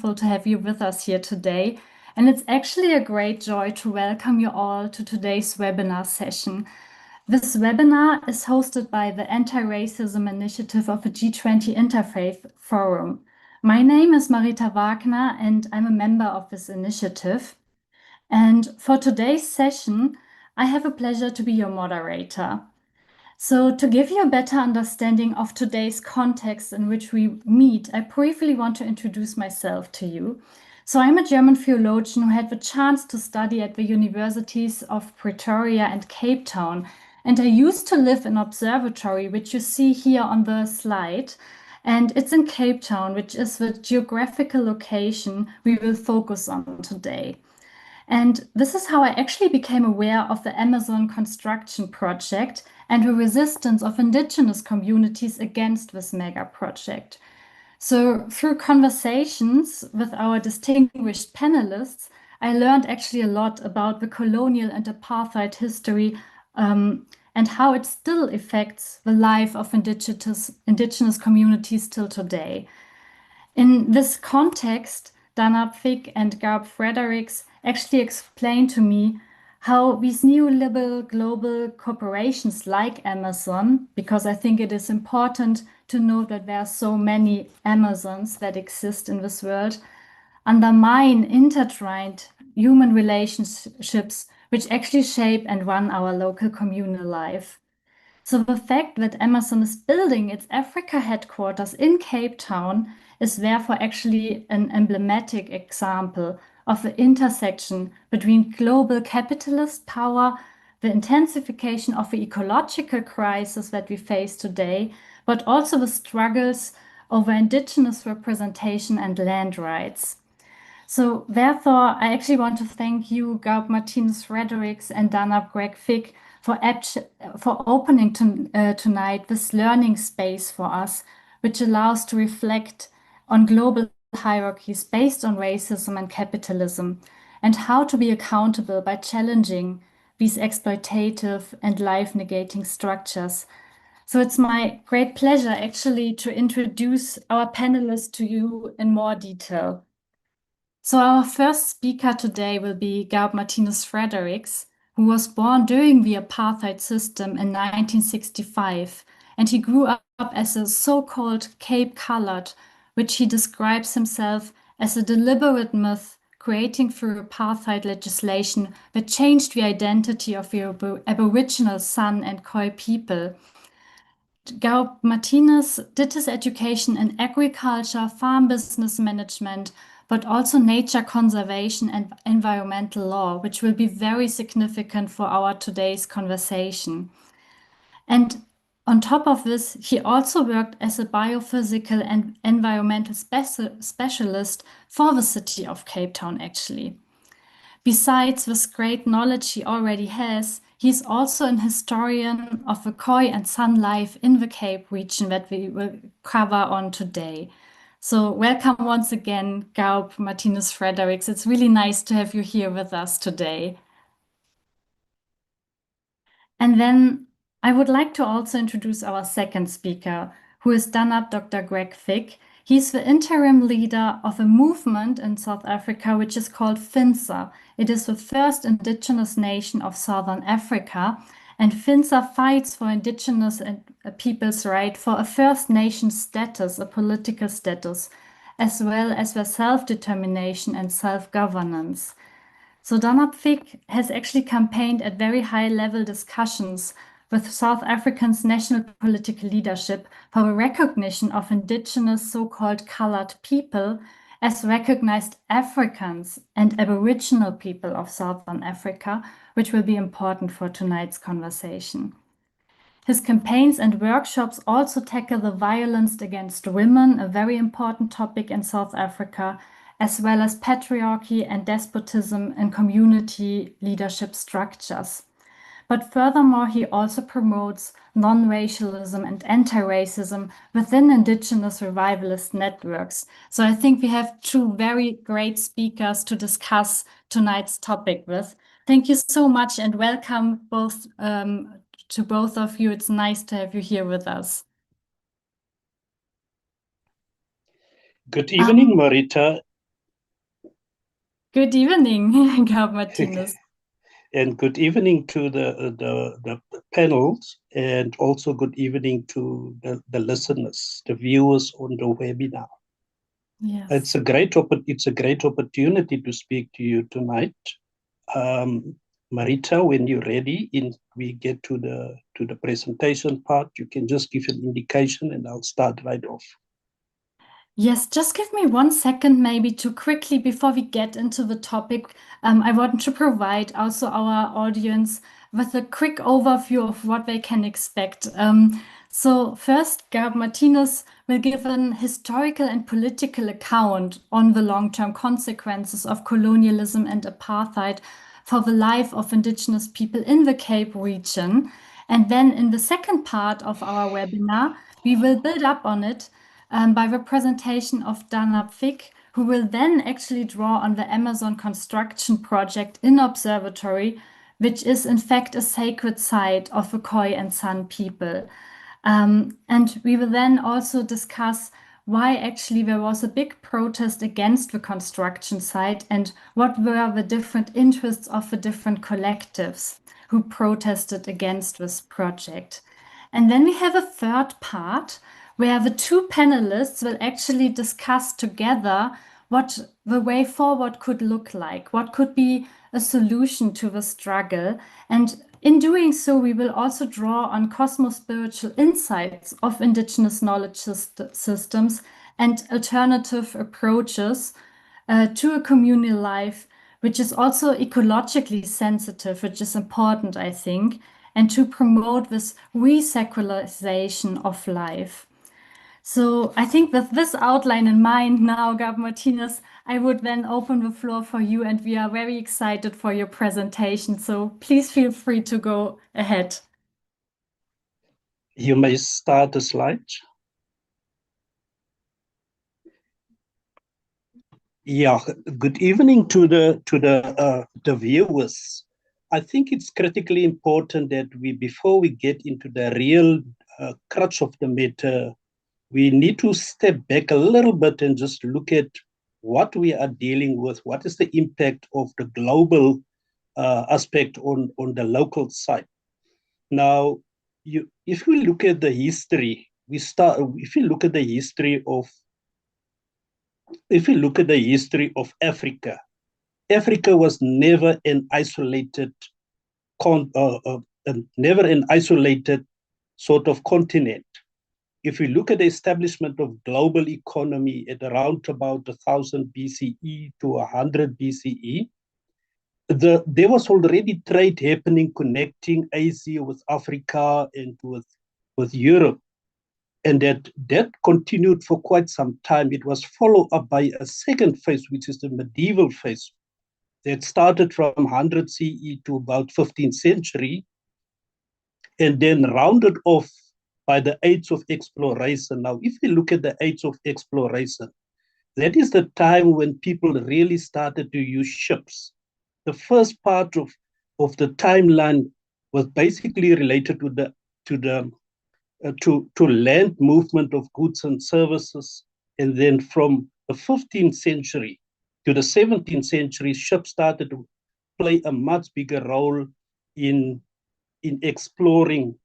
wonderful to have you with us here today. And it's actually a great joy to welcome you all to today's webinar session. This webinar is hosted by the Anti-Racism Initiative of the G20 Interfaith Forum. My name is Marita Wagner, and I'm a member of this initiative. And for today's session, I have a pleasure to be your moderator. So, to give you a better understanding of today's context in which we meet, I briefly want to introduce myself to you. So, I'm a German theologian who had the chance to study at the universities of Pretoria and Cape Town. And I used to live in Observatory, which you see here on the slide. And it's in Cape Town, which is the geographical location we will focus on today. And this is how I actually became aware of the Amazon construction project and the resistance of indigenous communities against this mega project. So through conversations with our distinguished panelists, I learned actually a lot about the colonial and apartheid history and how it still affects the life of indigenous communities till today. In this context, Dana Fick and Garb Fredericks actually explained to me how these neoliberal global corporations like Amazon, because I think it is important to note that there are so many Amazons that exist in this world, undermine intertwined human relationships which actually shape and run our local communal life. So the fact that Amazon is building its Africa headquarters in Cape Town is therefore actually an emblematic example of the intersection between global capitalist power, the intensification of the ecological crisis that we face today, but also the struggles over indigenous representation and land rights. So therefore, I actually want to thank you, Gaub Martinez Fredericks and Dana Greg Fick, for opening tonight this learning space for us, which allows to reflect on global hierarchies based on racism and capitalism, and how to be accountable by challenging these exploitative and life-negating structures. So it's my great pleasure actually to introduce our panelists to you in more detail. So our first speaker today will be Gaub Martinez Fredericks, who was born during the apartheid system in 1965, and he grew up as a so-called Cape Colored, which he describes himself as a deliberate myth creating through apartheid legislation that changed the identity of the Aboriginal San and Khoi people. Gaub Martinez did his education in agriculture, farm business management, but also nature conservation and environmental law, which will be very significant for our today's conversation. And on top of this, he also worked as a biophysical and environmental specialist for the city of Cape Town, actually. Besides this great knowledge he already has, he's also an historian of the Khoi and San life in the Cape region that we will cover on today. So welcome once again, Gaub Martinez Fredericks. It's really nice to have you here with us today. And then I would like to also introduce our second speaker, who is Dr. Greg Fick. He's the interim leader of a movement in South Africa, which is called FINSA. It is the first indigenous nation of Southern Africa, and FINSA fights for indigenous people's right for a First Nation status, a political status, as well as their self-determination and self-governance. So Donald Fick has actually campaigned at very high-level discussions with South Africa's national political leadership for the recognition of indigenous so-called colored people as recognized Africans and Aboriginal people of Southern Africa, which will be important for tonight's conversation. His campaigns and workshops also tackle the violence against women, a very important topic in South Africa, as well as patriarchy and despotism in community leadership structures. But furthermore, he also promotes non-racialism and anti-racism within indigenous revivalist networks. So I think we have two very great speakers to discuss tonight's topic with. Thank you so much and welcome both to both of you. It's nice to have you here with us. Good evening, Marita. Good evening, Gab Martinez. And good evening to the panels, and also good evening to the listeners, the viewers on the webinar. Yes. It's a great opportunity to speak to you tonight. Marita, when you're ready, we get to the presentation part, you can just give an indication and I'll start right off. Yes, just give me 1 second, maybe to quickly, before we get into the topic, I want to provide also our audience with a quick overview of what they can expect. So first, Gab Martinez will give an historical and political account on the long-term consequences of colonialism and apartheid for the life of indigenous people in the Cape region. And then in the second part of our webinar, we will build up on it by the presentation of Dana Fick, who will then actually draw on the Amazon construction project in Observatory, which is in fact a sacred site of the Khoi and San people. And we will then also discuss why actually there was a big protest against the construction site and what were the different interests of the different collectives who protested against this project. And then we have a third part where the two panelists will actually discuss together what the way forward could look like, what could be a solution to the struggle. And in doing so, we will also draw on cosmo-spiritual insights of indigenous knowledge systems and alternative approaches to a communal life, which is also ecologically sensitive, which is important, I think, and to promote this resecularization of life. So I think with this outline in mind now, Gab Martinez, I would then open the floor for you, and we are very excited for your presentation. So please feel free to go ahead. You may start the slide. Yeah, good evening to the viewers. I think it's critically important that before we get into the real crux of the matter, we need to step back a little bit and just look at what we are dealing with. What is the impact of the global aspect on the local side? Now, if we look at the history, if you look at the history of Africa, Africa was never an isolated never an isolated sort of continent. If we look at the establishment of global economy at around about 1000 BCE to 100 BCE, there was already trade happening connecting Asia with Africa and with Europe. And that continued for quite some time. It was followed up by a second phase, which is the medieval phase, that started from 100 CE to about 15th century, and then rounded off by the age of exploration. Now, if we look at the age of exploration, that is the time when people really started to use ships. The first part of the timeline was basically related to land movement of goods and services. And then from the 15th century to the 17th century, ships started to play a much bigger role in exploring.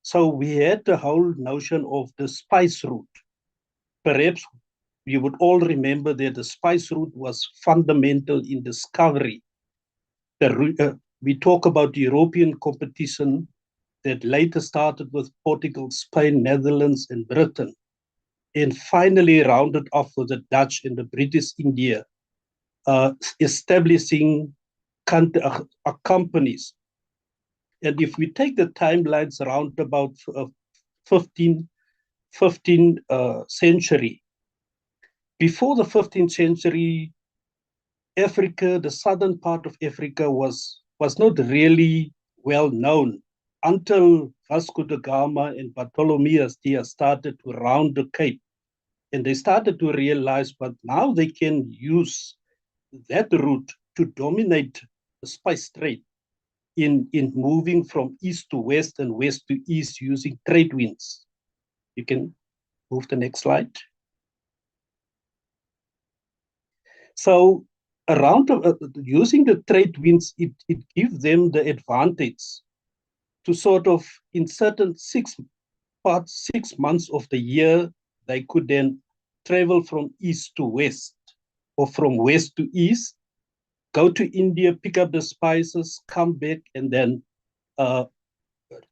So we had the whole notion of the spice route. Perhaps you would all remember that the spice route was fundamental in discovery. We talk about European competition that later started with Portugal, Spain, Netherlands, and Britain, and finally rounded off with the Dutch and the British India, establishing companies. And if we take the timelines around about 15th century, before the 15th century, Africa, the southern part of Africa was not really well known until Vasco da Gama and Bartholomew Diaz started to round the Cape. And they started to realize, but now they can use that route to dominate the spice trade in moving from east to west and west to east using trade winds. You can move the next slide. So using the trade winds, it gives them the advantage to sort of, in certain 6 months of the year, they could then travel from east to west or from west to east, go to India, pick up the spices, come back, and then uh,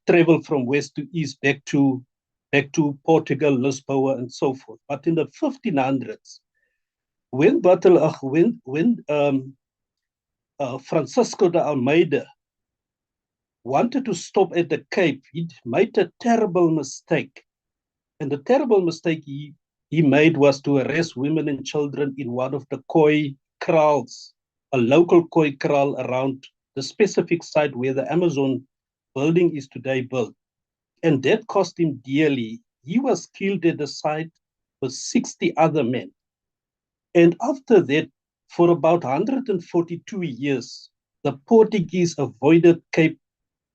travel from west to east back to Portugal, Lisboa, and so forth. But in the 1500s, when Francisco de Almeida wanted to stop at the Cape, he made a terrible mistake. And the terrible mistake he made was to arrest women and children in one of the koi kraals, a local koi kraal around the specific site where the Amazon building is today built. And that cost him dearly. He was killed at the site with 60 other men. And after that, for about 142 years, the Portuguese avoided Cape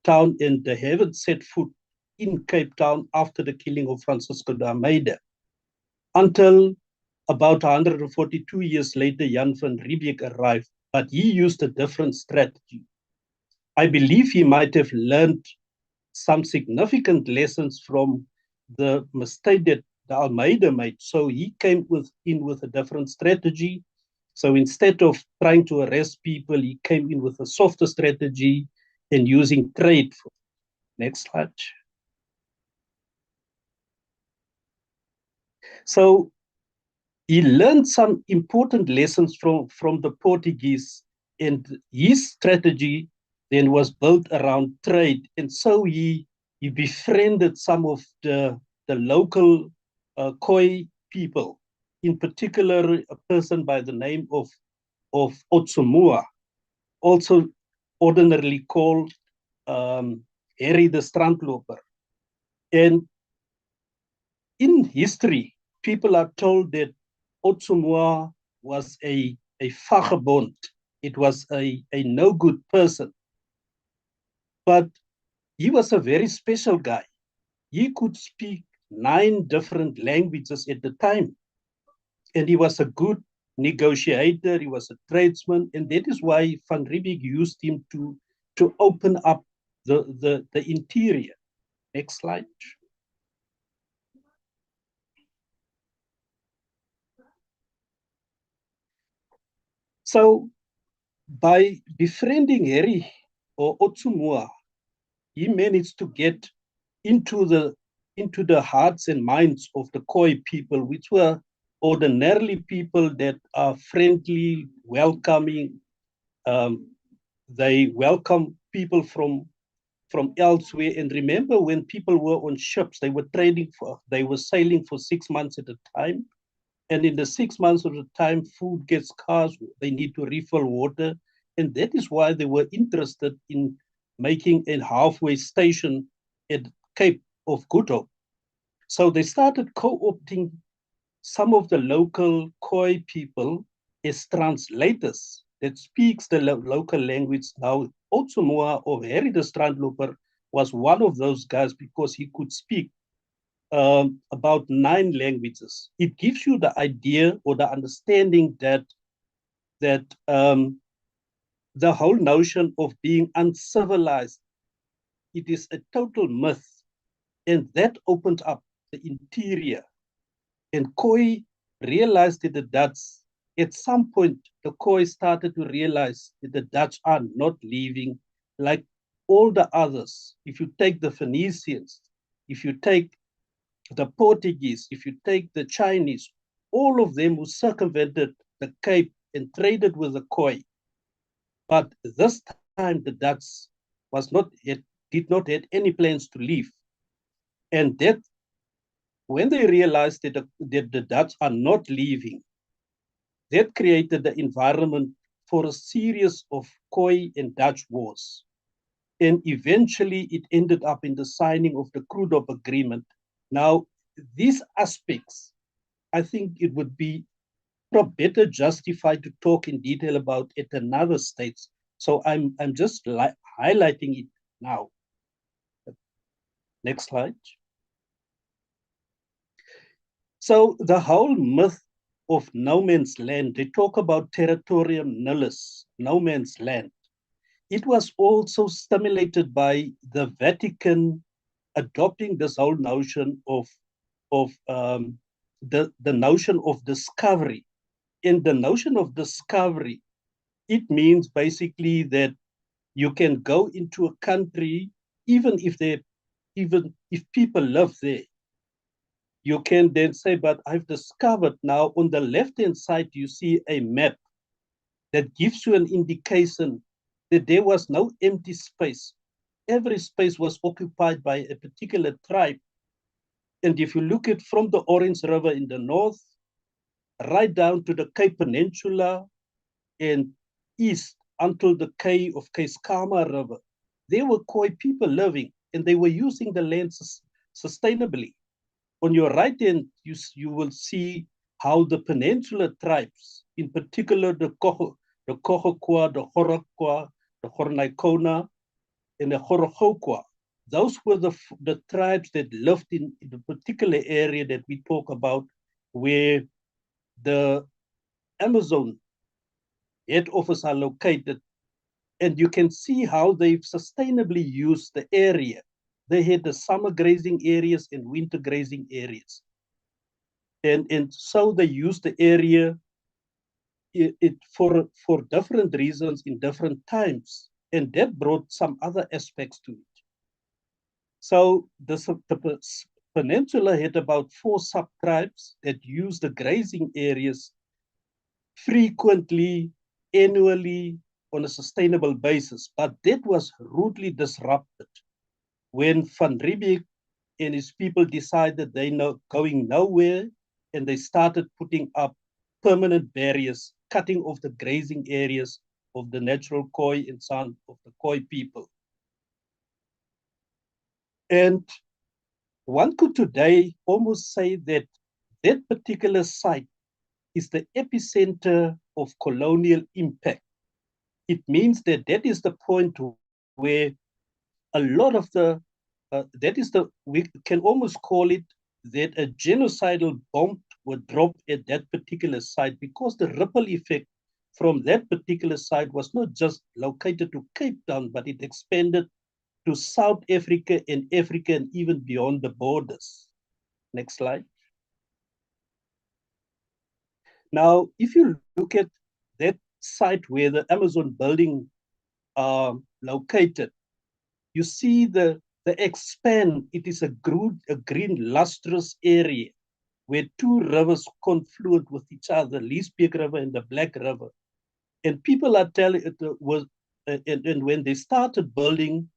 Town and they haven't set foot in Cape Town after the killing of Francisco de Almeida until about 142 years later, Jan van Riebeeck arrived, but he used a different strategy. I believe he might have learned some significant lessons from the mistake that the Almeida made. So he came in with a different strategy. So instead of trying to arrest people, he came in with a softer strategy and using trade. Next slide. So he learned some important lessons from the Portuguese, and his strategy then was built around trade. And so he befriended some of the local Khoi people, in particular a person by the name of Otsumua, also ordinarily called Harry the Strandloper. And in history, people are told that Otsumua was a vagabond. It was a no good person. But he was a very special guy. He could speak 9 different languages at the time. And he was a good negotiator. He was a tradesman. And that is why Van Riebeeck used him to open up the interior. Next slide. So by befriending Harry or Otsumua, he managed to get into the hearts and minds of the Khoi people, which were ordinarily people that are friendly, welcoming. Um, they welcome people from elsewhere. And remember, when people were on ships, they were sailing for 6 months at a time. And in the 6 months of the time, food gets scarce, they need to refill water. And that is why they were interested in making a halfway station at Cape of Good Hope. So they started co-opting some of the local Khoi people as translators that speaks the local language. Now, Otsumua or Harry the Strandloper was one of those guys because he could speak about 9 languages. It gives you the idea or the understanding that the whole notion of being uncivilized, it is a total myth, and that opened up the interior. And Khoi realized that the Dutch, at some point, the Khoi started to realize that the Dutch are not leaving like all the others. If you take the Phoenicians, if you take the Portuguese, if you take the Chinese, all of them who circumvented the Cape and traded with the Khoi. But this time the Dutch did not have any plans to leave. And that when they realized that the Dutch are not leaving, that created the environment for a series of Khoi and Dutch wars. And eventually it ended up in the signing of the Krudop Agreement. Now, these aspects, I think it would be better justified to talk in detail about at another stage. So I'm just highlighting it now. Next slide. So the whole myth of no man's land. They talk about territorium nullis, no man's land. It was also stimulated by the Vatican adopting this whole notion of the notion of discovery. In the notion of discovery, it means basically that you can go into a country, even if people live there, you can then say, but I've discovered now on the left-hand side, you see a map that gives you an indication that there was no empty space. Every space was occupied by a particular tribe. And if you look at from the Orange River in the north, right down to the Cape Peninsula and east until the Cay of Keiskamma River, there were Khoi people living and they were using the land sustainably. On your right hand, you will see how the peninsula tribes, in particular the Kohokwa, the Horakwa, the Hornaikona, and the Horokokwa, those were the tribes that lived in the particular area that we talk about, where the Amazon head office are located. And you can see how they've sustainably used the area. They had the summer grazing areas and winter grazing areas. And so they used the area for different reasons in different times. And that brought some other aspects to it. So the peninsula had about 4 sub-tribes that used the grazing areas frequently, annually, on a sustainable basis. But that was rudely disrupted when Van Riebeeck and his people decided they're going nowhere, and they started putting up permanent barriers, cutting off the grazing areas of the natural Khoi and San of the Khoi people. And one could today almost say that that particular site is the epicenter of colonial impact. It means that that is the point where a lot of we can almost call it that a genocidal bomb was dropped at that particular site, because the ripple effect from that particular site was not just located to Cape Town, but it expanded to South Africa and even beyond the borders. Next slide. Now, if you look at that site where the Amazon building are located, you see the expand. It is a green lustrous area where 2 rivers confluent with each other, Leesbeek River and the Black River. And people are telling it was, and when they started building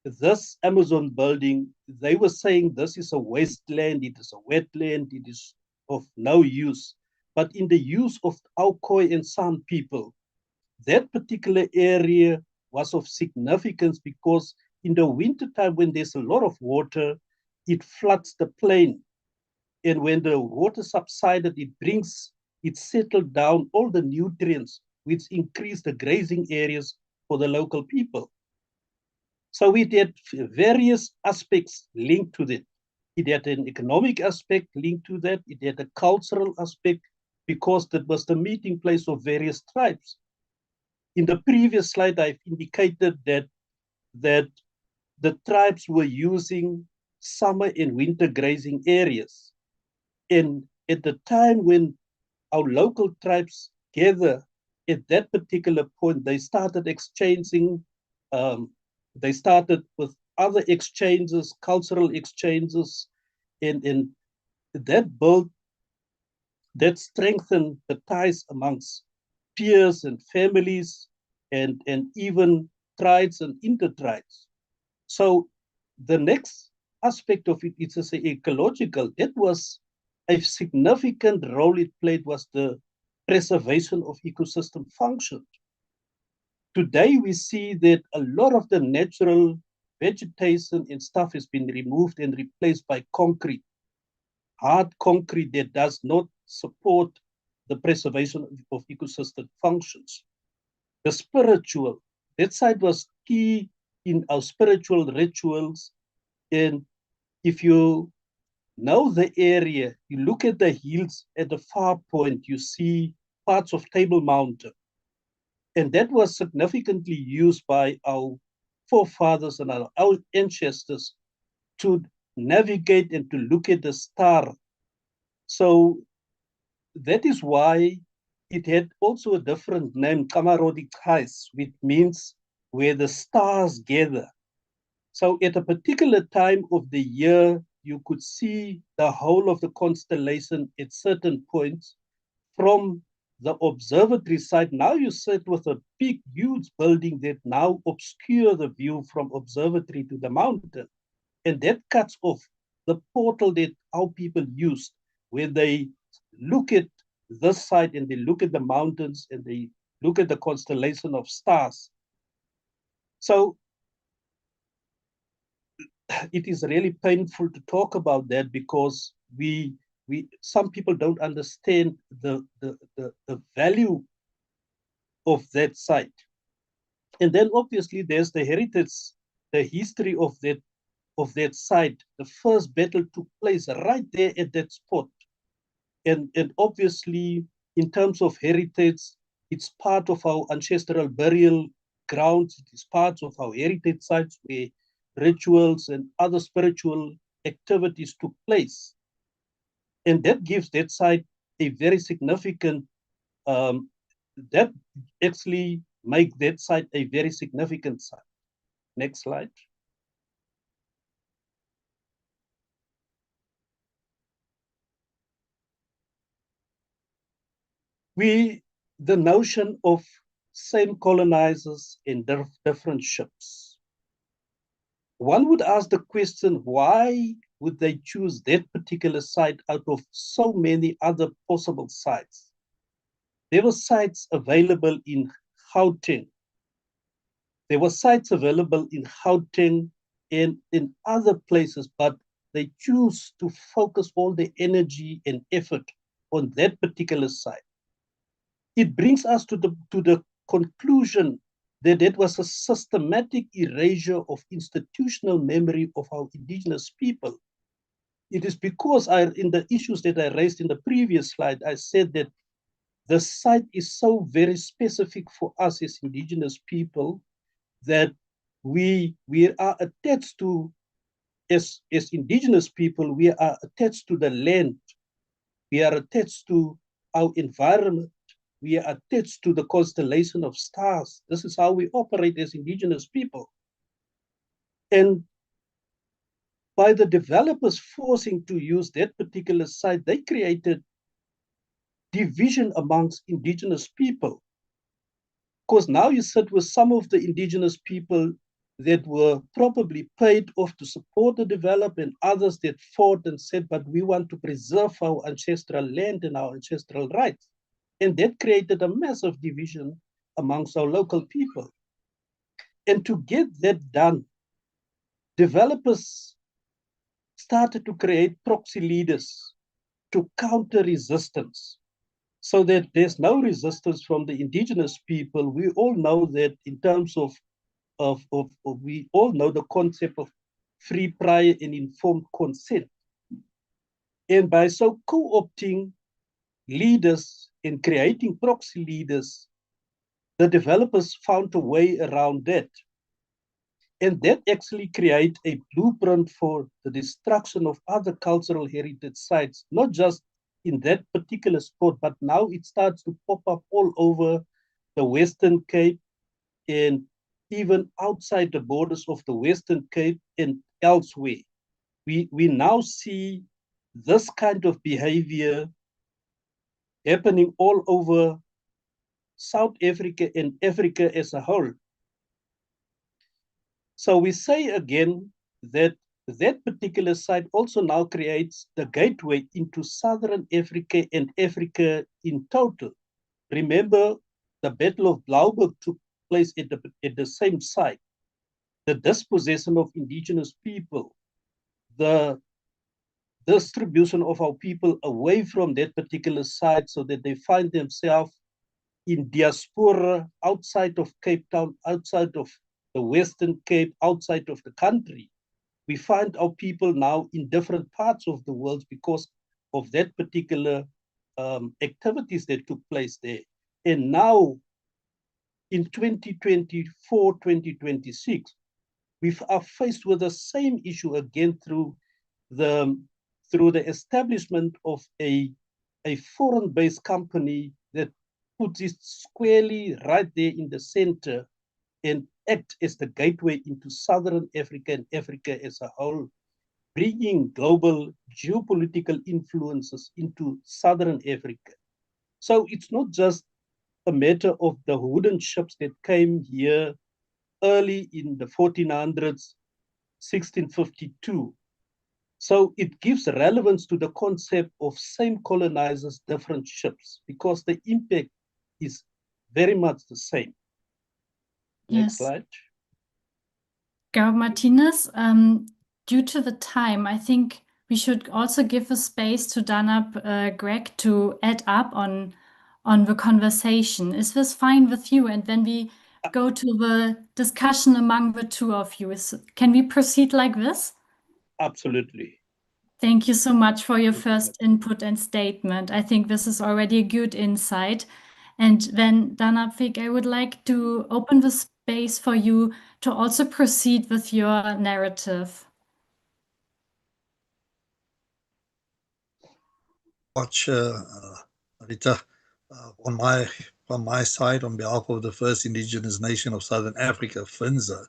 this Amazon building, they were saying this is a wasteland, it is a wetland, it is of no use. But in the use of our Khoi and San people, that particular area was of significance, because in the wintertime, when there's a lot of water, it floods the plain. And when the water subsided, it settled down all the nutrients, which increased the grazing areas for the local people. So it had various aspects linked to that. It had an economic aspect linked to that. It had a cultural aspect, because that was the meeting place of various tribes. In the previous slide, I've indicated that the tribes were using summer and winter grazing areas. And at the time when our local tribes gather, at that particular point, they started exchanging, they started with other exchanges, cultural exchanges, and that strengthened the ties amongst peers and families, and even tribes and intertribes. So the next aspect of it, it's a ecological, that was a significant role it played, was the preservation of ecosystem function. Today we see that a lot of the natural vegetation and stuff has been removed and replaced by concrete, hard concrete that does not support the preservation of ecosystem functions. The spiritual, that side was key in our spiritual rituals. And if you Know the area. You look at the hills at the far point, you see parts of Table Mountain. And that was significantly used by our forefathers and our ancestors to navigate and to look at the star. So that is why it had also a different name, Kamarodi Kais, which means where the stars gather. So at a particular time of the year, you could see the whole of the constellation at certain points from the observatory site. Now you sit with a big, huge building that now obscure the view from observatory to the mountain. And that cuts off the portal that our people used, where they look at this side and they look at the mountains and they look at the constellation of stars. So it is really painful to talk about that because we some people don't understand the value of that site. And then obviously there's the heritage, the history of that site. The first battle took place right there at that spot. And obviously, in terms of heritage, it's part of our ancestral burial grounds. It is part of our heritage sites where rituals and other spiritual activities took place. And that gives that site a very significant, that actually make that site a very significant site. Next slide. The notion of same colonizers in different ships. One would ask the question, why would they choose that particular site out of so many other possible sites? There were sites available in Gauteng. There were sites available in Gauteng and in other places, but they choose to focus all the energy and effort on that particular site. It brings us to the conclusion that it was a systematic erasure of institutional memory of our indigenous people. It is because in the issues that I raised in the previous slide, I said that the site is so very specific for us as indigenous people that we are attached to, as indigenous people, we are attached to the land. We are attached to our environment. We are attached to the constellation of stars. This is how we operate as indigenous people. And by the developers forcing to use that particular site, they created division amongst indigenous people. Because now you sit with some of the indigenous people that were probably paid off to support the development, others that fought and said, but we want to preserve our ancestral land and our ancestral rights. And that created a massive division amongst our local people. And to get that done, developers started to create proxy leaders to counter resistance so that there's no resistance from the indigenous people. We all know that in terms of we all know the concept of free, prior, and informed consent. And by so co-opting leaders and creating proxy leaders, the developers found a way around that. And that actually create a blueprint for the destruction of other cultural heritage sites, not just in that particular spot, but now it starts to pop up all over the Western Cape and even outside the borders of the Western Cape and elsewhere. We now see this kind of behavior happening all over South Africa and Africa as a whole. So we say again that that particular site also now creates the gateway into Southern Africa and Africa in total. Remember, the Battle of Blouberg took place at the same site. The dispossession of indigenous people, the distribution of our people away from that particular site so that they find themselves in diaspora outside of Cape Town, outside of the Western Cape, outside of the country. we find our people now in different parts of the world because of that particular activities that took place there. And now in 2024, 2026, we are faced with the same issue again the through the establishment of a foreign-based company that puts it squarely right there in the center and act as the gateway into Southern Africa and Africa as a whole, bringing global geopolitical influences into Southern Africa. So it's not just a matter of the wooden ships that came here early in the 1400s, 1652. So it gives relevance to the concept of same colonizers, different ships, because the impact is very much the same. Next Yes. slide. Garo Martinez, due to the time, I think we should also give a space to Danab Greg to add up on the conversation. Is this fine with you? And then we go to the discussion among the two of you. Can we proceed like this? Absolutely. Thank you so much for your first input and statement. I think this is already a good insight. And then, Danapvik, I would like to open the space for you to also proceed with your narrative. Much, Rita, from my side, on behalf of the first indigenous nation of Southern Africa, Finza,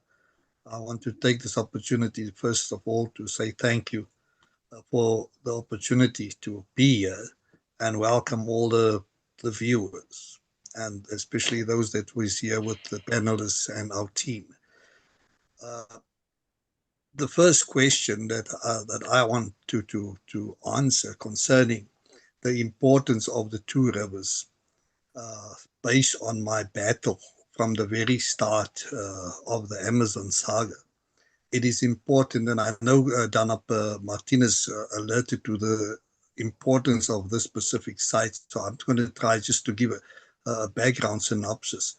I want to take this opportunity, first of all, to say thank you for the opportunity to be here and welcome all the viewers, and especially those that was here with the panelists and our team. The first question that I want to answer concerning the importance of the two rivers, based on my battle from the very start of the Amazon saga. It is important, and I know Danap Martinez alerted to the importance of this specific site, so I'm going to try just to give a background synopsis.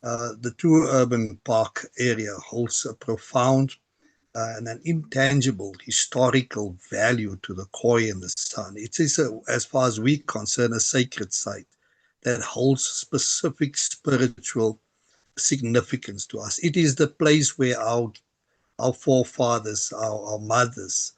The two urban park area holds a profound and an intangible historical value to the Khoi and the San. It is, as far as we concern, a sacred site that holds specific spiritual significance to us. It is the place where our forefathers, our mothers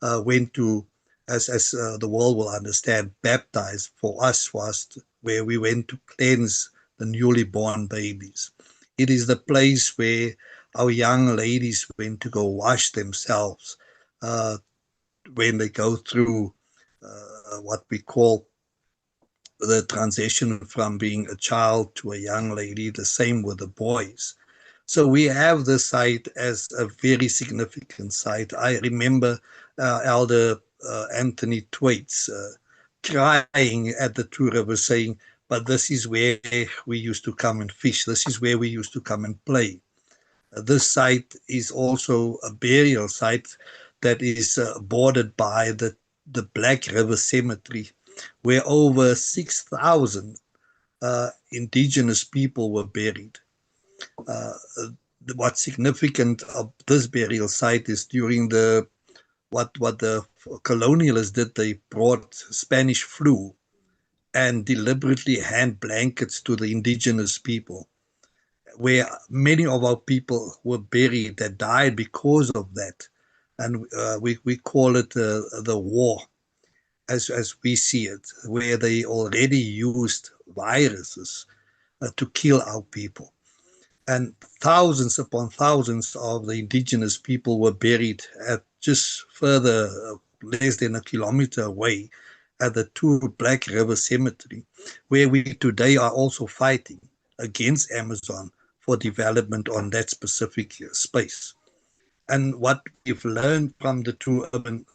went to, as the world will understand, baptized. For us was where we went to cleanse the newly born babies. It is the place where our young ladies went to go wash themselves when they go through what we call the transition from being a child to a young lady, the same with the boys. So we have this site as a very significant site. I remember Elder Anthony Twaits crying at the two rivers saying, but this is where we used to come and fish. This is where we used to come and play. This site is also a burial site that is bordered by the Black River Cemetery, where over 6,000 indigenous people were buried. What's significant of this burial site is during what the colonialists did, they brought Spanish flu and deliberately hand blankets to the indigenous people, where many of our people were buried that died because of that. And we call it the war, as we see it, where they already used viruses to kill our people. And thousands upon thousands of the indigenous people were buried at just further, less than a kilometer away, at the two Black River Cemetery, where we today are also fighting against Amazon for development on that specific space. And what we've learned from the two urban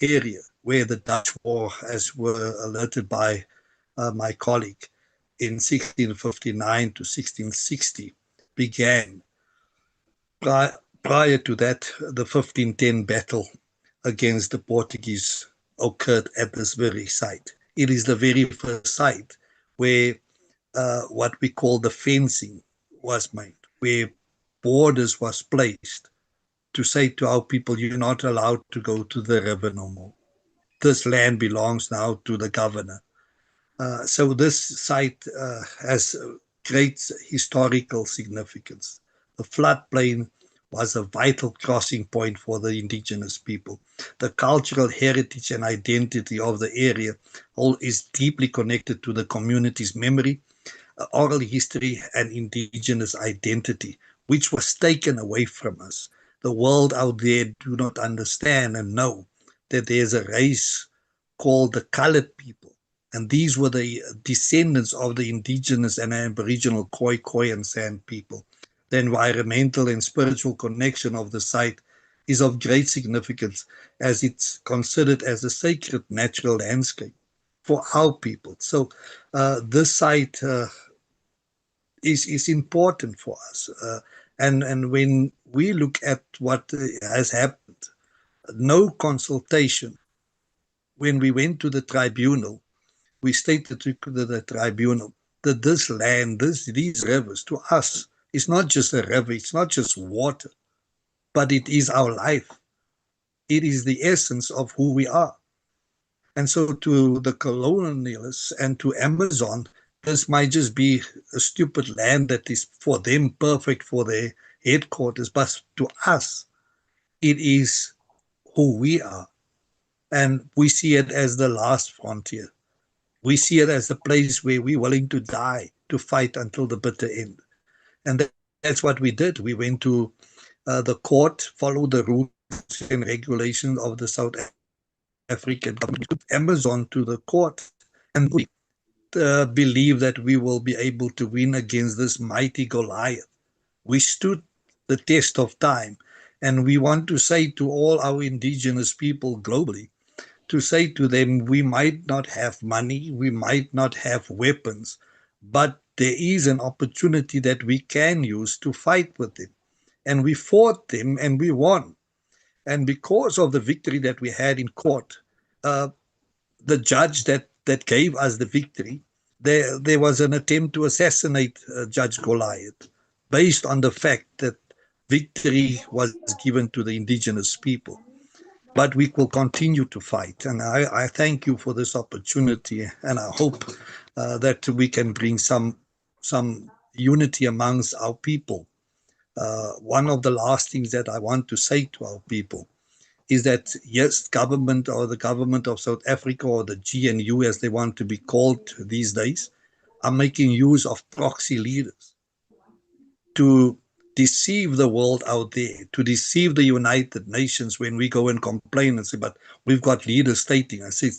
area, where the Dutch War, as were alerted by my colleague, in 1659 to 1660 began. Prior to that, the 1510 battle against the Portuguese occurred at this very site. It is the very first site where what we call the fencing was made, where borders was placed to say to our people, you're not allowed to go to the river no more. This land belongs now to the governor. So this site has great historical significance. The floodplain was a vital crossing point for the indigenous people. The cultural heritage and identity of the area all is deeply connected to the community's memory, oral history, and indigenous identity, which was taken away from us. The world out there do not understand and know that there's a race called the colored people. And these were the descendants of the indigenous and aboriginal Khoi and San people. The environmental and spiritual connection of the site is of great significance as it's considered as a sacred natural landscape for our people. So this site is important for us. And when we look at what has happened, no consultation. When we went to the tribunal, we stated to the tribunal that this land, these rivers, to us, is not just a river, it's not just water, but it is our life. It is the essence of who we are. And so to the colonialists and to Amazon, this might just be a stupid land that is for them perfect for their headquarters, but to us, it is who we are. And we see it as the last frontier. We see it as the place where we're willing to die, to fight until the bitter end. And that's what we did. We went to the court, followed the rules and regulations of the South African government, took Amazon to the court, and we believe that we will be able to win against this mighty Goliath. We stood the test of time, and we want to say to all our indigenous people globally, to say to them, we might not have money, we might not have weapons, but there is an opportunity that we can use to fight with them. And we fought them and we won. And because of the victory that we had in court, uh, the judge that gave us the victory, there was an attempt to assassinate Judge Goliath based on the fact that victory was given to the indigenous people. But we will continue to fight. And I thank you for this opportunity, and I hope that we can bring some unity amongst our people. One of the last things that I want to say to our people is that, yes, government or the government of South Africa or the GNU, as they want to be called these days, are making use of proxy leaders to deceive the world out there, to deceive the United Nations when we go and complain and say, but we've got leaders stating, I say,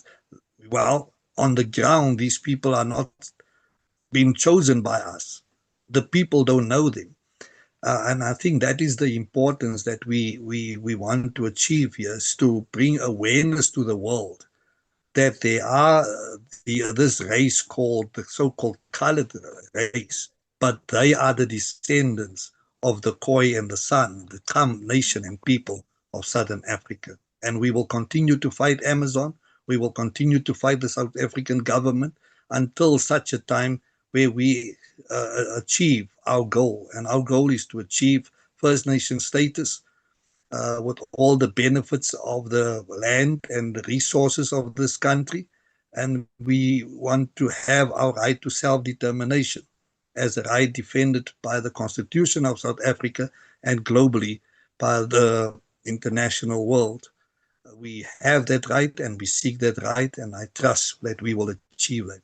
well, on the ground, these people are not being chosen by us. The people don't know them. And I think that is the importance that we want to achieve here, is to bring awareness to the world that there are this race called the so-called colored race, but they are the descendants of the Khoi and the San, the Kam nation and people of Southern Africa. And we will continue to fight Amazon. We will continue to fight the South African government until such a time where we achieve our goal. And our goal is to achieve First Nation status, with all the benefits of the land and the resources of this country. And we want to have our right to self-determination as a right defended by the Constitution of South Africa and globally by the international world. We have that right and we seek that right, and I trust that we will achieve that.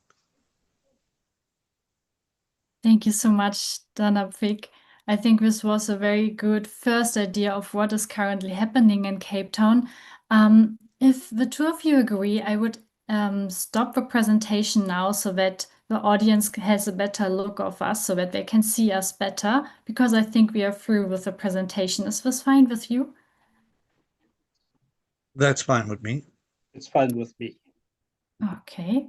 Thank you so much, Danapik. I think this was a very good first idea of what is currently happening in Cape Town. If the two of you agree, I would stop the presentation now so that the audience has a better look of us, so that they can see us better, because I think we are through with the presentation. Is this fine with you? That's fine with me. It's fine with me. Okay.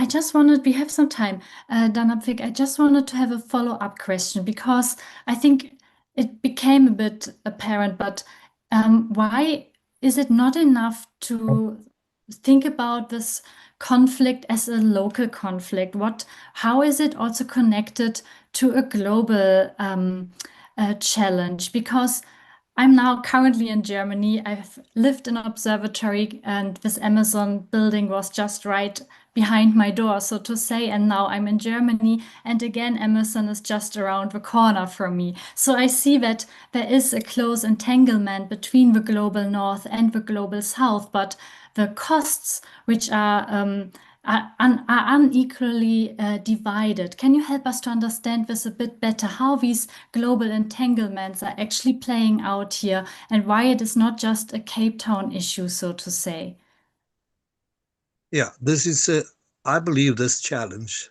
I just wanted, we have some time, Danapik, I just wanted to have a follow-up question, because I think it became a bit apparent, but why is it not enough to think about this conflict as a local conflict? How is it also connected to a global challenge? Because I'm now currently in Germany. I've lived in an observatory, and this Amazon building was just right behind my door, so to say. And now I'm in Germany, and again, Amazon is just around the corner from me. So I see that there is a close entanglement between the global north and the global south, but the costs, which are unequally divided. Can you help us to understand this a bit better, how these global entanglements are actually playing out here and why it is not just a Cape Town issue, so to say? Yeah, I believe this challenge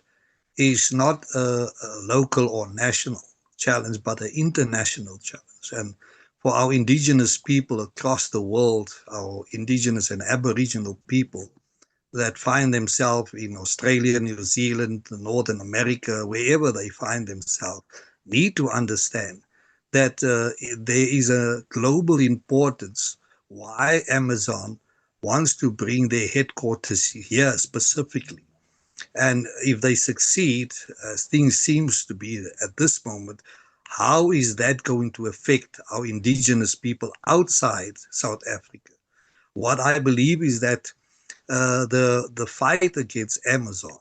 is not a local or national challenge, but an international challenge. And for our indigenous people across the world, our indigenous and aboriginal people that find themselves in Australia, New Zealand, Northern America, wherever they find themselves, need to understand that there is a global importance why Amazon wants to bring their headquarters here specifically. And if they succeed, as things seems to be at this moment, how is that going to affect our indigenous people outside South Africa? What I believe is that the fight against Amazon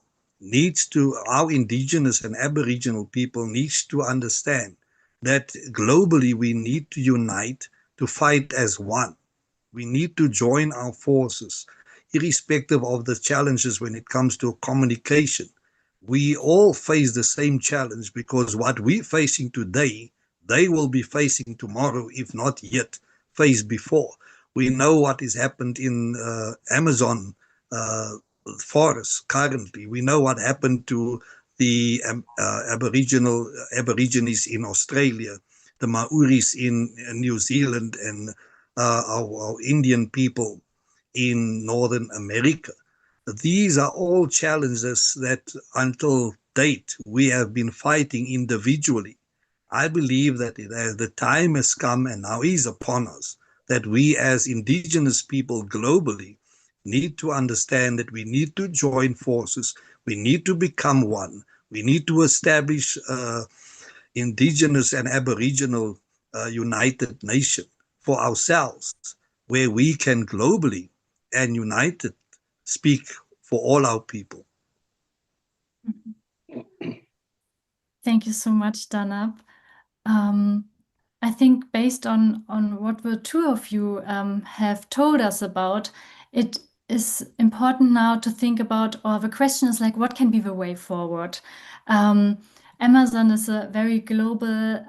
our indigenous and aboriginal people needs to understand that globally we need to unite to fight as one. We need to join our forces, irrespective of the challenges when it comes to communication. We all face the same challenge because what we're facing today, they will be facing tomorrow, if not yet faced before. We know what has happened in Amazon uh, forest currently. We know what happened to the Aborigines in Australia, the Maoris in New Zealand, and our Indian people in Northern America. These are all challenges that until date we have been fighting individually. I believe that the time has come and now is upon us that we as indigenous people globally need to understand that we need to join forces, we need to become one, we need to establish indigenous and aboriginal united nation for ourselves, where we can globally and united speak for all our people. Thank you so much, Danab. Um, I think based on what the two of you have told us about, it is important now to think about, or the question is like, what can be the way forward? Um, Amazon is a very global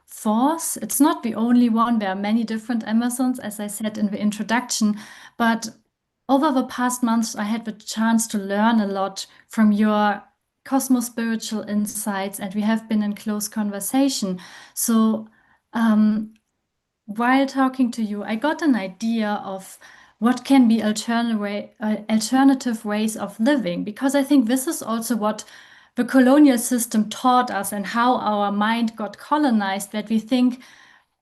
force. It's not the only one. There are many different Amazons, as I said in the introduction, but over the past months, I had the chance to learn a lot from your cosmos spiritual insights, and we have been in close conversation. So, um, while talking to you, I got an idea of what can be alternative ways of living, because I think this is also what the colonial system taught us and how our mind got colonized, that we think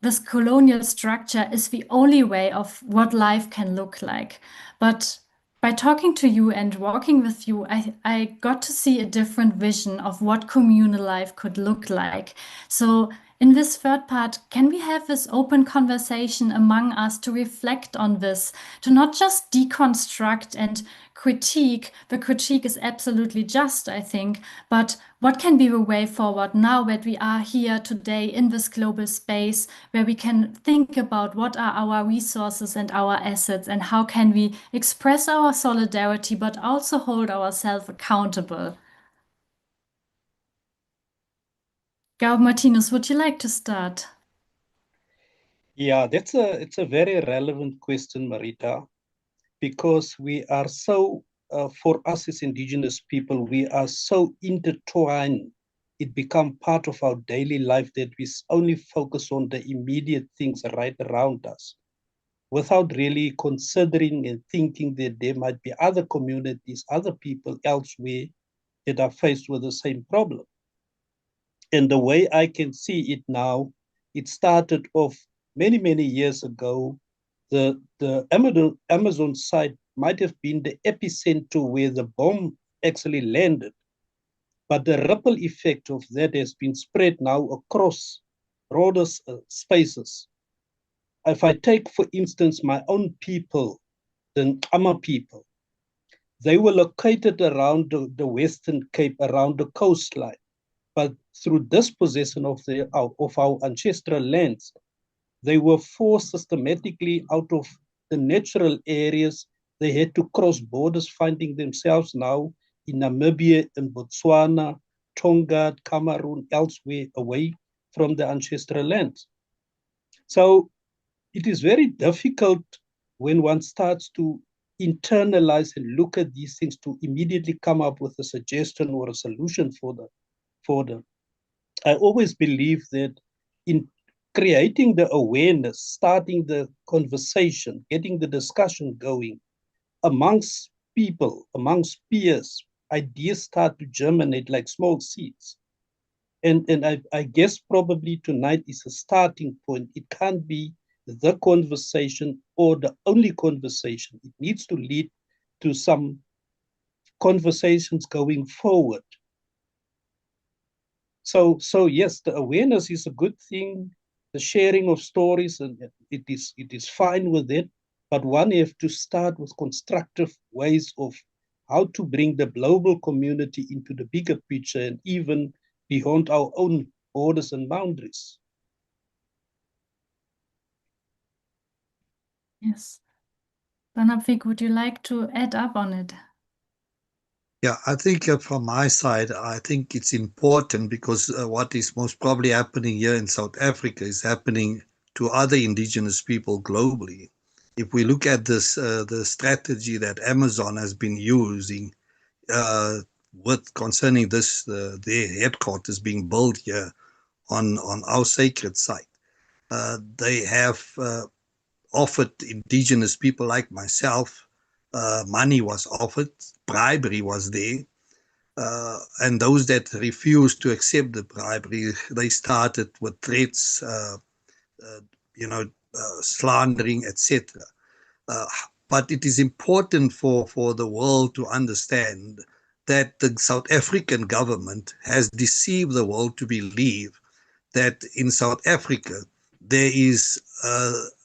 this colonial structure is the only way of what life can look like. But by talking to you and walking with you, I got to see a different vision of what communal life could look like. So, in this third part, can we have this open conversation among us to reflect on this, to not just deconstruct and critique? The critique is absolutely just, I think, but what can be the way forward now that we are here today in this global space where we can think about what are our resources and our assets and how can we express our solidarity but also hold ourselves accountable? Gaub Martinez, would you like to start? Yeah, it's a very relevant question, Marita, because we are so, for us as indigenous people, we are so intertwined. It become part of our daily life that we only focus on the immediate things right around us, without really considering and thinking that there might be other communities, other people elsewhere that are faced with the same problem. And the way I can see it now, it started off many, many years ago the Amazon site might have been the epicenter where the bomb actually landed, but the ripple effect of that has been spread now across broader spaces. If I take, for instance, my own people, the Ama people, they were located around the Western Cape, around the coastline. But through dispossession of our ancestral lands, they were forced systematically out of the natural areas. They had to cross borders, finding themselves now in Namibia, in Botswana, Tonga, Cameroon, elsewhere away from the ancestral lands. So it is very difficult when one starts to internalize and look at these things to immediately come up with a suggestion or a solution for them. I always believe that in creating the awareness, starting the conversation, getting the discussion going amongst people, amongst peers, ideas start to germinate like small seeds. And I guess probably tonight is a starting point. It can't be the conversation or the only conversation. It needs to lead to some conversations going forward. So yes, the awareness is a good thing. The sharing of stories, and it is fine with it. But one have to start with constructive ways of how to bring the global community into the bigger picture and even beyond our own borders and boundaries. Yes. Banapvik, would you like to add up on it? Yeah, I think from my side, I think it's important because what is most probably happening here in South Africa is happening to other indigenous people globally. If we look at this, the strategy that Amazon has been using uh, with concerning this, their headquarters being built here on our sacred site, they have offered indigenous people like myself, money was offered, bribery was there, and those that refused to accept the bribery, they started with threats, uh, you know, slandering, etc. Uh, but it is important for the world to understand that the South African government has deceived the world to believe that in South Africa there is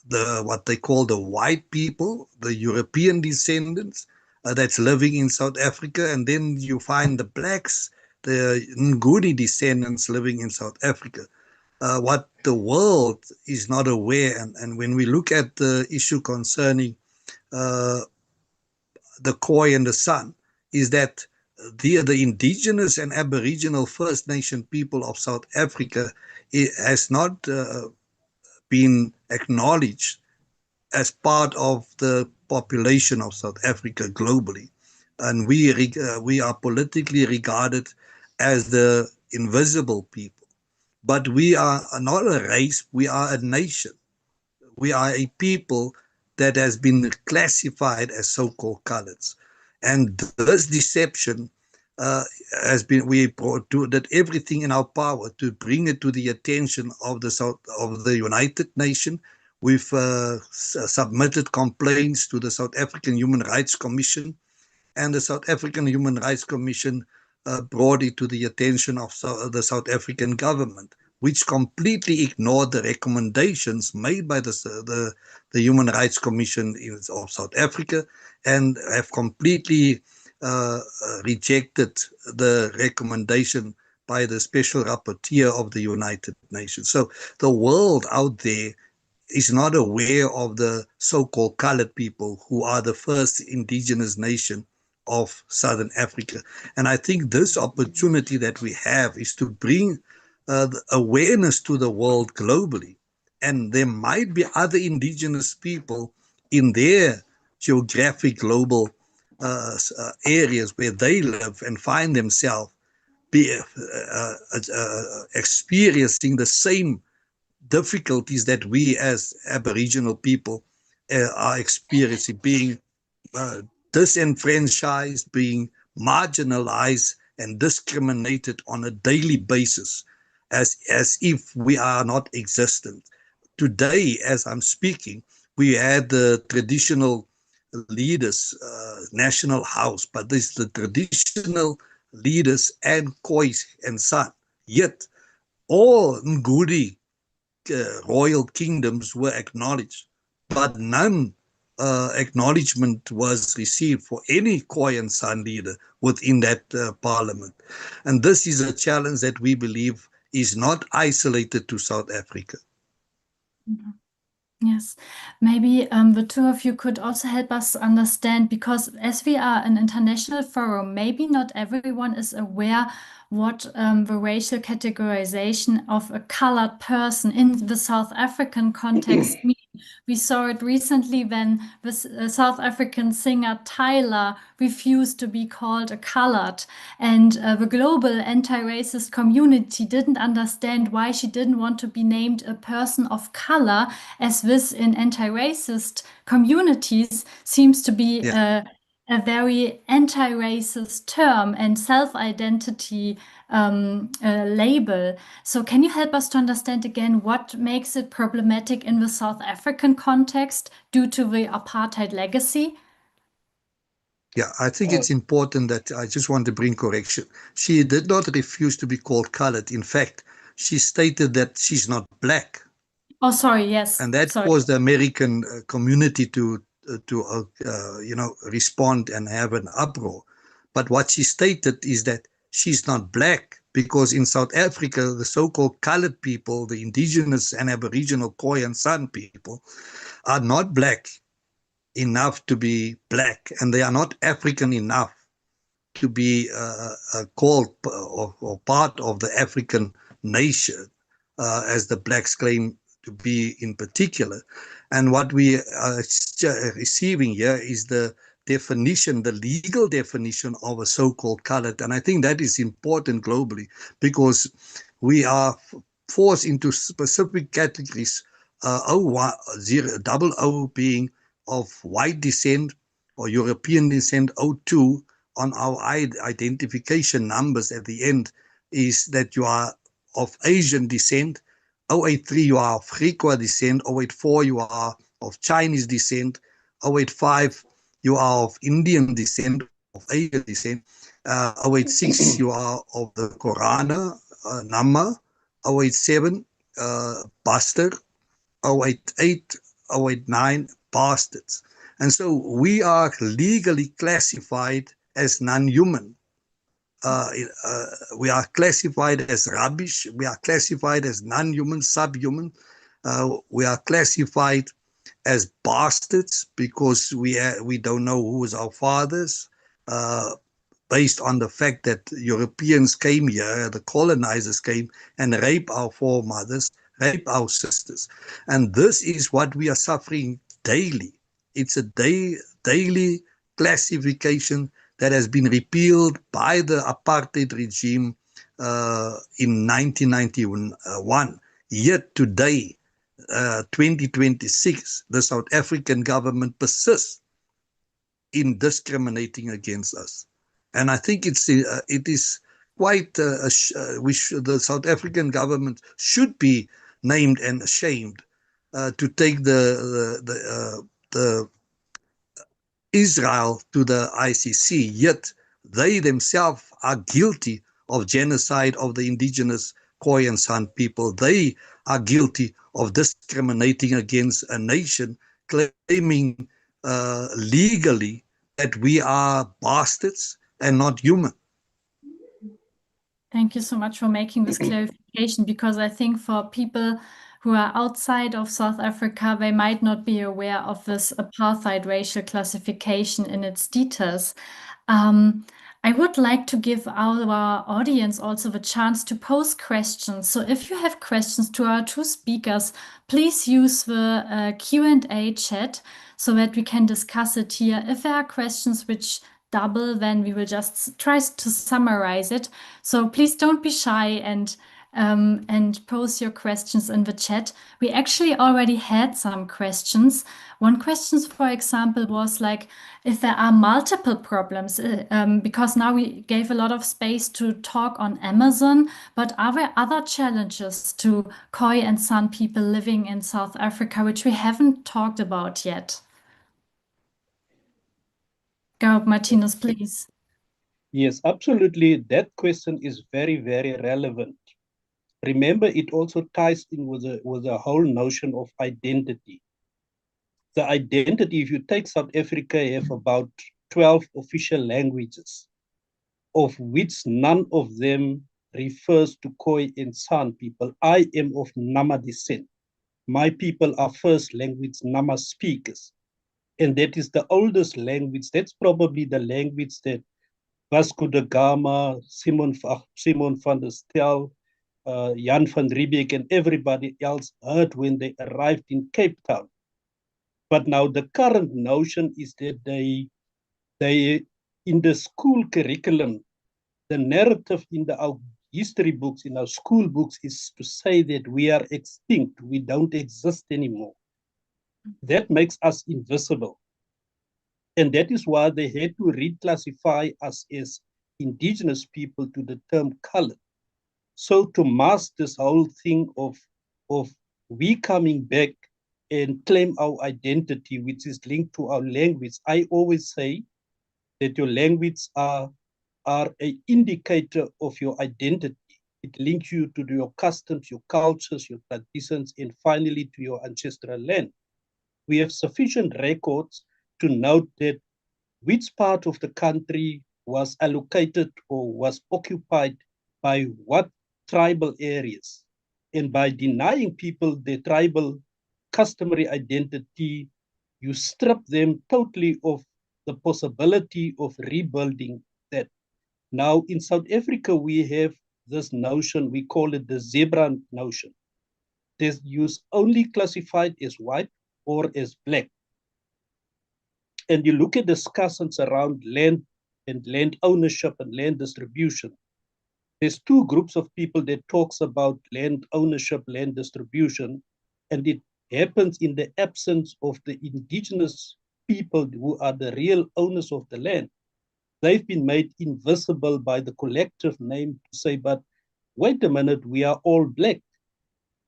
the what they call the white people, the European descendants that's living in South Africa, and then you find the blacks, the Nguni descendants living in South Africa. What the world is not aware, and when we look at the issue concerning uh, the Khoi and the San, is that the indigenous and aboriginal First Nation people of South Africa has not been acknowledged as part of the population of South Africa globally. And we are politically regarded as the invisible people. But we are not a race, we are a nation. We are a people that has been classified as so-called colors. And this deception has been, we did everything in our power to bring it to the attention of the United Nations. We've submitted complaints to the South African Human Rights Commission, and the South African Human Rights Commission brought it to the attention of the South African government, which completely ignored the recommendations made by the Human Rights Commission of South Africa, and have completely rejected the recommendation by the Special Rapporteur of the United Nations. So the world out there is not aware of the so-called colored people who are the first indigenous nation of Southern Africa. And I think this opportunity that we have is to bring the awareness to the world globally. And there might be other indigenous people in their geographic global areas where they live and find themselves experiencing the same difficulties that we as Aboriginal people are experiencing, being uh, disenfranchised, being marginalized and discriminated on a daily basis as if we are not existent. Today, as I'm speaking, we had the traditional leaders, national house, but this the traditional leaders and Khois and San. Yet all Ngudi royal kingdoms were acknowledged, but none acknowledgement was received for any Khoi and San leader within that parliament. And this is a challenge that we believe is not isolated to South Africa. Mhm. Yes, maybe the two of you could also help us understand, because as we are an international forum, maybe not everyone is aware what the racial categorization of a colored person in the South African context means. We saw it recently when the South African singer Tyler refused to be called a colored, and the global anti-racist community didn't understand why she didn't want to be named a person of color, as this in anti-racist communities seems to be a very anti-racist term and self-identity label. So can you help us to understand again what makes it problematic in the South African context due to the apartheid legacy? Yeah, I think it's important that I just want to bring correction. She did not refuse to be called colored. In fact, she stated that she's not black. Oh, sorry, yes. And that Sorry. caused the American community to respond and have an uproar. But what she stated is that she's not black, because in South Africa, the so-called colored people, the indigenous and aboriginal Khoi and San people, are not black enough to be black, and they are not African enough to be called or part of the African nation, as the blacks claim to be in particular. And what we are receiving here is the definition, the legal definition of a so-called colored. And I think that is important globally, because we are forced into specific categories, O being of white descent or European descent, O2 on our identification numbers at the end is that you are of Asian descent, 083 you are of Griqua descent, 084 you are of Chinese descent, 085 you are of Indian descent, of Asian descent, 086 you are of the Korana, Nama, 087 Bastard, 088, 089 bastards. And so we are legally classified as non-human. We are classified as rubbish. We are classified as non-human, subhuman. We are classified as bastards because we don't know who is our fathers, based on the fact that Europeans came here, the colonizers came and raped our foremothers, rape our sisters. And this is what we are suffering daily. It's a daily classification that has been repealed by the apartheid regime in 1991. Yet today, 2026, the South African government persists in discriminating against us. And I think it is quite, the South African government should be named and ashamed to take the Israel to the ICC, yet they themselves are guilty of genocide of the indigenous Khoi and San people. They are guilty of discriminating against a nation, claiming legally that we are bastards and not human. Thank you so much for making this clarification, because I think for people who are outside of South Africa, they might not be aware of this apartheid racial classification in its details. I would like to give our audience also the chance to pose questions. So if you have questions to our two speakers, please use the Q&A chat so that we can discuss it here. If there are questions which double, then we will just try to summarize it. So please don't be shy and and pose your questions in the chat. We actually already had some questions. One question, for example, was like if there are multiple problems, because now we gave a lot of space to talk on Amazon, but are there other challenges to Khoi and San people living in South Africa, which we haven't talked about yet? Go, Martinez, please. Yes, absolutely. That question is very, very relevant. Remember, it also ties in with the whole notion of identity. The identity, if you take South Africa, you have about 12 official languages, of which none of them refers to Khoi and San people. I am of Nama descent. My people are first language Nama speakers. And that is the oldest language. That's probably the language that Vasco da Gama, Simon van der Stel, Jan van Riebeeck, and everybody else heard when they arrived in Cape Town. But now the current notion is that they in the school curriculum, the narrative in our history books, in our school books, is to say that we are extinct, we don't exist anymore. That makes us invisible. And that is why they had to reclassify us as indigenous people to the term colored. So to mask this whole thing of we coming back and claim our identity, which is linked to our language, I always say that your language are an indicator of your identity. It links you to your customs, your cultures, your traditions, and finally to your ancestral land. We have sufficient records to note that which part of the country was allocated or was occupied by what tribal areas. And by denying people their tribal customary identity, you strip them totally of the possibility of rebuilding that. Now, in South Africa, we have this notion, we call it the zebra notion. This use only classified as white or as black. And you look at discussions around land and land ownership and land distribution. There's two groups of people that talks about land ownership, land distribution, and it happens in the absence of the indigenous people who are the real owners of the land. They've been made invisible by the collective name to say, but wait a minute, we are all black.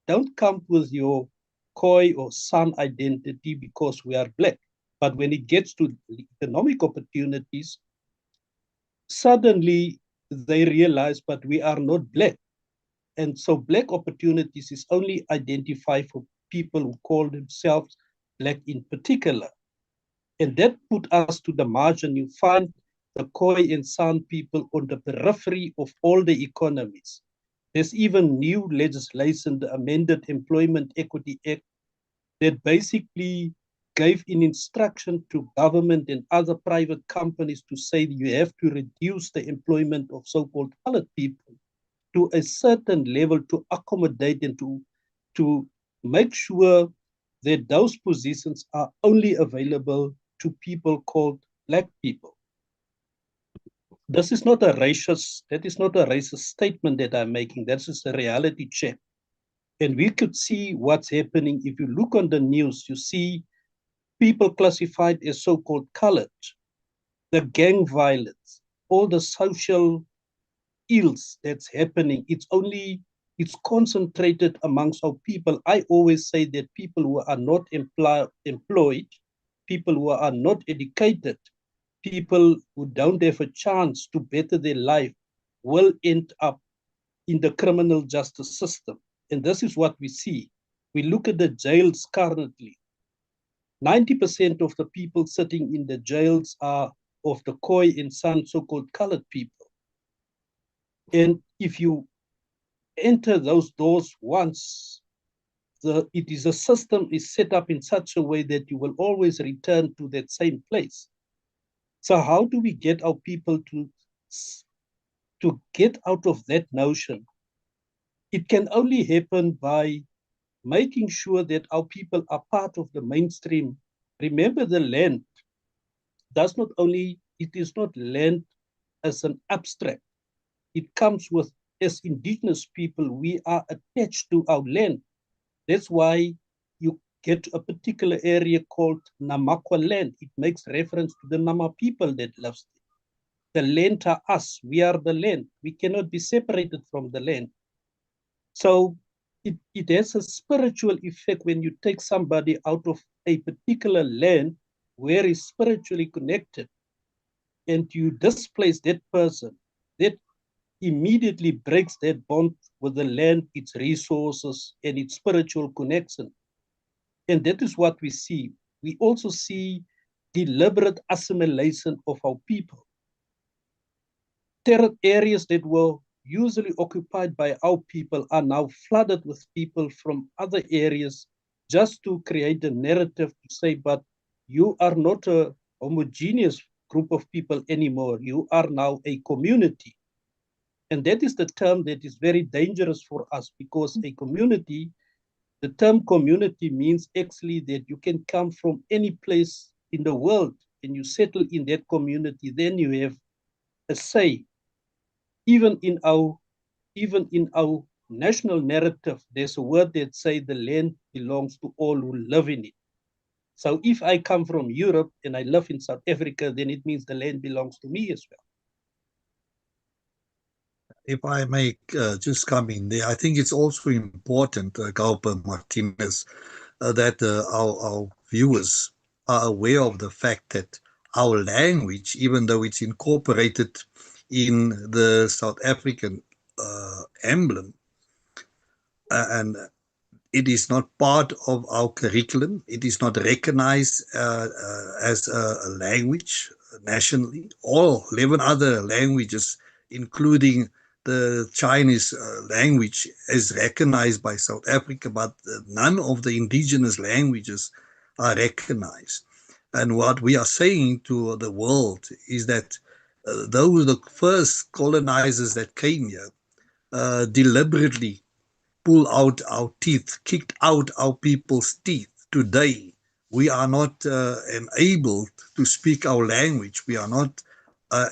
Don't come with your Khoi or San identity because we are black. But when it gets to economic opportunities, suddenly they realize, but we are not black. And so black opportunities is only identified for people who call themselves black in particular. And that put us to the margin. You find the Khoi and San people on the periphery of all the economies. There's even new legislation, the Amended Employment Equity Act, that basically gave an instruction to government and other private companies to say you have to reduce the employment of so-called colored people to a certain level to accommodate and to make sure that those positions are only available to people called black people. This is not a racist, that is not a racist statement that I'm making. That is a reality check. And we could see what's happening. If you look on the news, you see people classified as so-called colored, the gang violence, all the social ills that's happening. It's concentrated amongst our people. I always say that people who are not employed, people who are not educated, people who don't have a chance to better their life will end up in the criminal justice system. And this is what we see. We look at the jails currently. 90% of the people sitting in the jails are of the Khoi and San so-called colored people. And if you enter those doors once, it is a system is set up in such a way that you will always return to that same place. So how do we get our people to get out of that notion? It can only happen by making sure that our people are part of the mainstream. Remember, the land does not only, it is not land as an abstract. It comes with as indigenous people, we are attached to our land. That's why you get a particular area called Namakwa land. It makes reference to the Nama people that lives there. The land are us. We are the land. We cannot be separated from the land. So it has a spiritual effect when you take somebody out of a particular land where he's spiritually connected and you displace that person. That immediately breaks that bond with the land, its resources, and its spiritual connection. And that is what we see. We also see deliberate assimilation of our people. Areas that were usually occupied by our people are now flooded with people from other areas just to create a narrative to say, but you are not a homogeneous group of people anymore. You are now a community. And that is the term that is very dangerous for us, because a community, the term community means actually that you can come from any place in the world and you settle in that community, then you have a say. Even in our national narrative, there's a word that says the land belongs to all who live in it. So if I come from Europe and I live in South Africa, then it means the land belongs to me as well. If I may just come in there, I think it's also important, Galpa Martinez, that our viewers are aware of the fact that our language, even though it's incorporated in the South African emblem, and it is not part of our curriculum. It is not recognized as a language nationally. All 11 other languages, including the Chinese language, is recognized by South Africa, but none of the indigenous languages are recognized. And what we are saying to the world is that those the first colonizers that came here deliberately pull out our teeth, kicked out our people's teeth. Today, we are not enabled to speak our language. We are not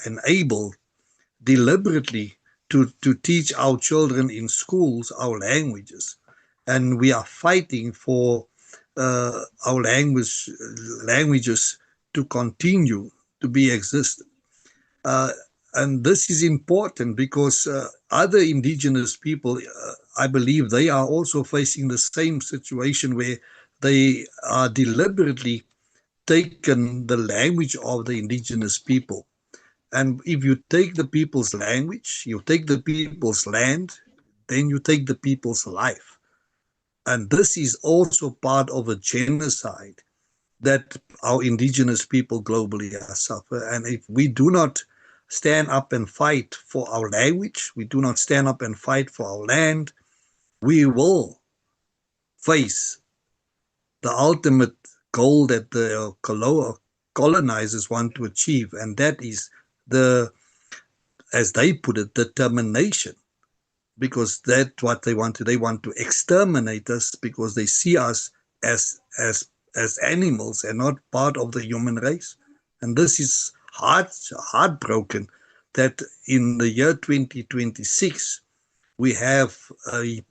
enabled deliberately to teach our children in schools our languages. And we are fighting for our languages to continue to be existent. Uh, and this is important because other indigenous people, I believe they are also facing the same situation where they are deliberately taken the language of the indigenous people. And if you take the people's language, you take the people's land, then you take the people's life. And this is also part of a genocide that our indigenous people globally are suffering. And if we do not stand up and fight for our language, we do not stand up and fight for our land, we will face the ultimate goal that the colonizers want to achieve, and that is the, as they put it, determination. Because that's what they want to. They want to exterminate us because they see us as animals and not part of the human race. And this is heartbroken that in the year 2026 we have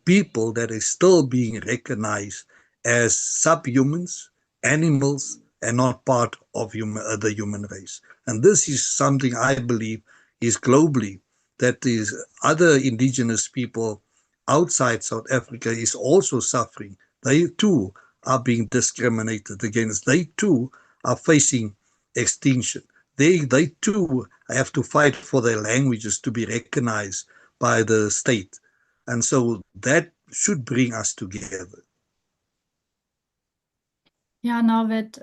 people that is still being recognized as subhumans, animals, and not part of the human race. And this is something I believe is globally, that is other indigenous people outside South Africa is also suffering. They too are being discriminated against. They too are facing extinction. They too have to fight for their languages to be recognized by the state. And so that should bring us together. Yeah, now that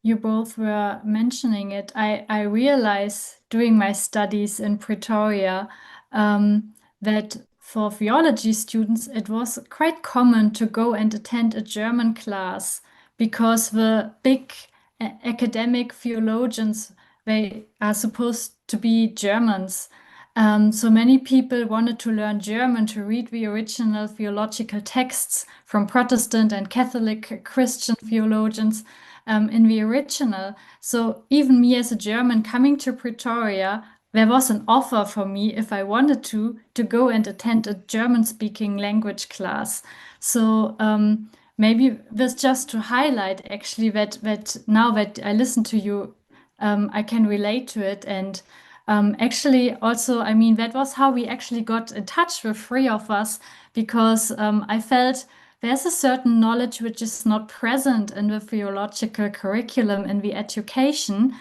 you both were mentioning it, I realized during my studies in Pretoria that for theology students, it was quite common to go and attend a German class because the big academic theologians, they are supposed to be Germans. So many people wanted to learn German to read the original theological texts from Protestant and Catholic Christian theologians in the original. So even me as a German coming to Pretoria, there was an offer for me if I wanted to go and attend a German-speaking language class. So maybe this just to highlight actually that now that I listen to you, I can relate to it. And actually also, I mean, that was how we actually got in touch with three of us because I felt there's a certain knowledge which is not present in the theological curriculum in the education.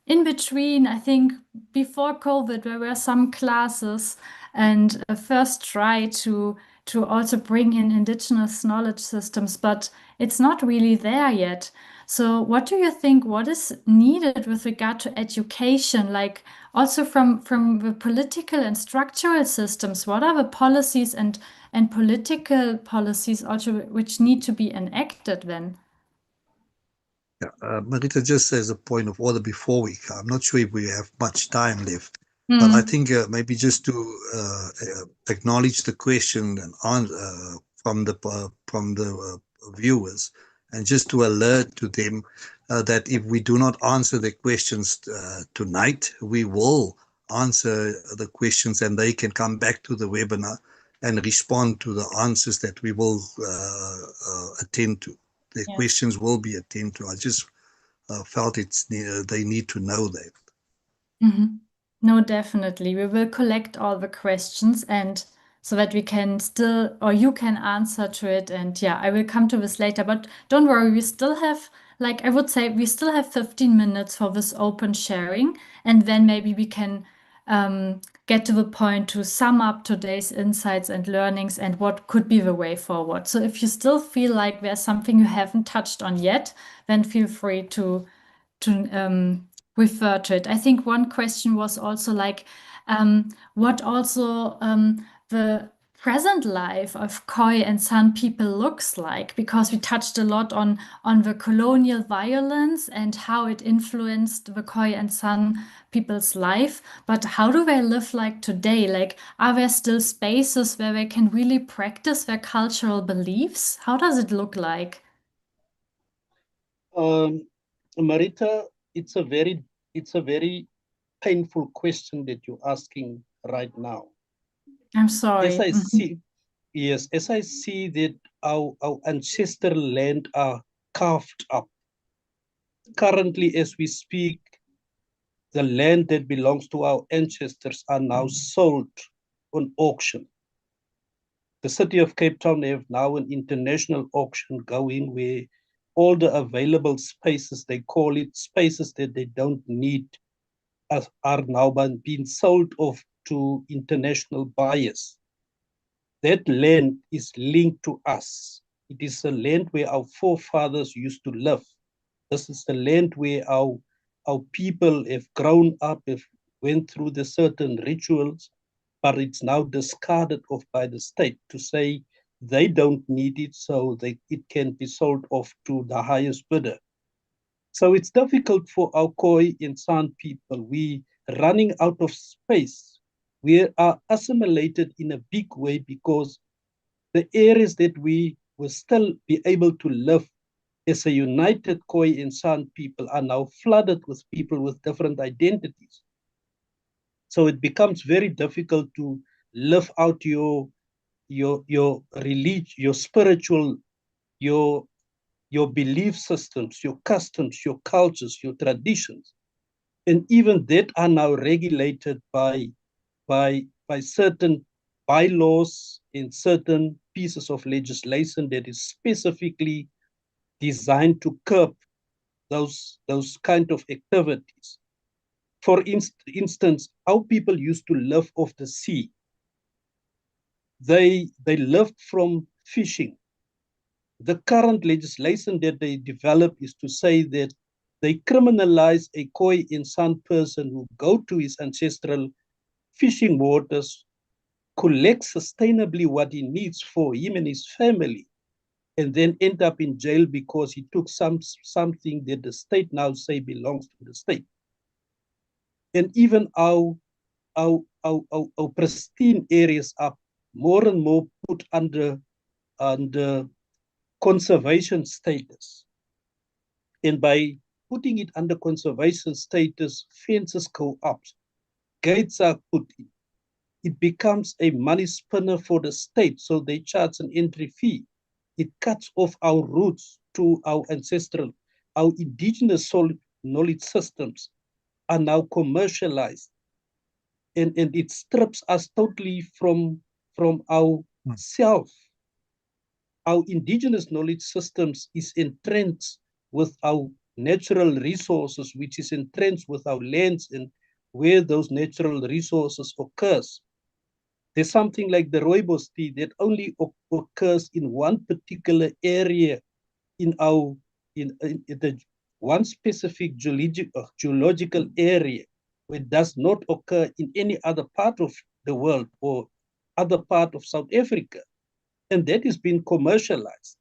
In between, I think before COVID, there were some classes and a first try to also bring in indigenous knowledge systems, but it's not really there yet. So, what do you think? What is needed with regard to education, like also from the political and structural systems? What are the policies and political policies also which need to be enacted then? Yeah, Marita, just as a point of order before I'm not sure if we have much time left, but I Mm, think maybe just to acknowledge the question and from the viewers, and just to alert to them that if we do not answer the questions tonight, we will answer the questions, and they can come back to the webinar and respond to the answers that we will attend to. The yes. questions will be attended to. I just felt they need to know that. Mhm. No, definitely. We will collect all the questions and so that we can still, or you can answer to it. And yeah, I will come to this later. But don't worry, we still have, like I would say, we still have 15 minutes for this open sharing. And then maybe we can get to the point to sum up today's insights and learnings and what could be the way forward. So if you still feel like there's something you haven't touched on yet, then feel free to refer to it. I think one question was also like, what also the present life of Khoi and San people looks like, because we touched a lot on the colonial violence and how it influenced the Khoi and San people's life. But how do they live like today? Like, are there still spaces where they can really practice their cultural beliefs? How does it look like? Um, Marita, it's a very painful question that you're asking right now. I'm As sorry. I Mhm. see, yes, as I see that our ancestral land are carved up. Currently, as we speak, the land that belongs to our ancestors are now sold on auction. The city of Cape Town have now an international auction going where all the available spaces, they call it spaces that they don't need, are now being sold off to international buyers. That land is linked to us. It is a land where our forefathers used to live. This is the land where our people have grown up, have went through the certain rituals, but it's now discarded off by the state to say they don't need it, so it can be sold off to the highest bidder. So it's difficult for our Khoi and San people. We running out of space. We are assimilated in a big way because the areas that we will still be able to live as a united Khoi and San people are now flooded with people with different identities. So it becomes very difficult to live out your religion, your spiritual, your your belief systems, your customs, your cultures, your traditions. And even that are now regulated by certain bylaws in certain pieces of legislation that is specifically designed to curb those kind of activities. For instance, how people used to live off the sea. They lived from fishing. The current legislation that they develop is to say that they criminalize a Khoi Insan person who go to his ancestral fishing waters, collect sustainably what he needs for him and his family, and then end up in jail because he took something that the state now say belongs to the state. And even our pristine areas are more and more put under conservation status. And by putting it under conservation status, fences go up. gates are put in, it becomes a money spinner for the state, so they charge an entry fee. It cuts off our roots to our ancestral, our indigenous knowledge systems are now commercialized, and it strips us totally from our self. Our indigenous knowledge systems is entrenched with our natural resources, which is entrenched with our lands and where those natural resources occurs. There's something like the rooibos tea that only occurs in one particular area in our in the one specific geological area, where it does not occur in any other part of the world or other part of South Africa. And that is being commercialized.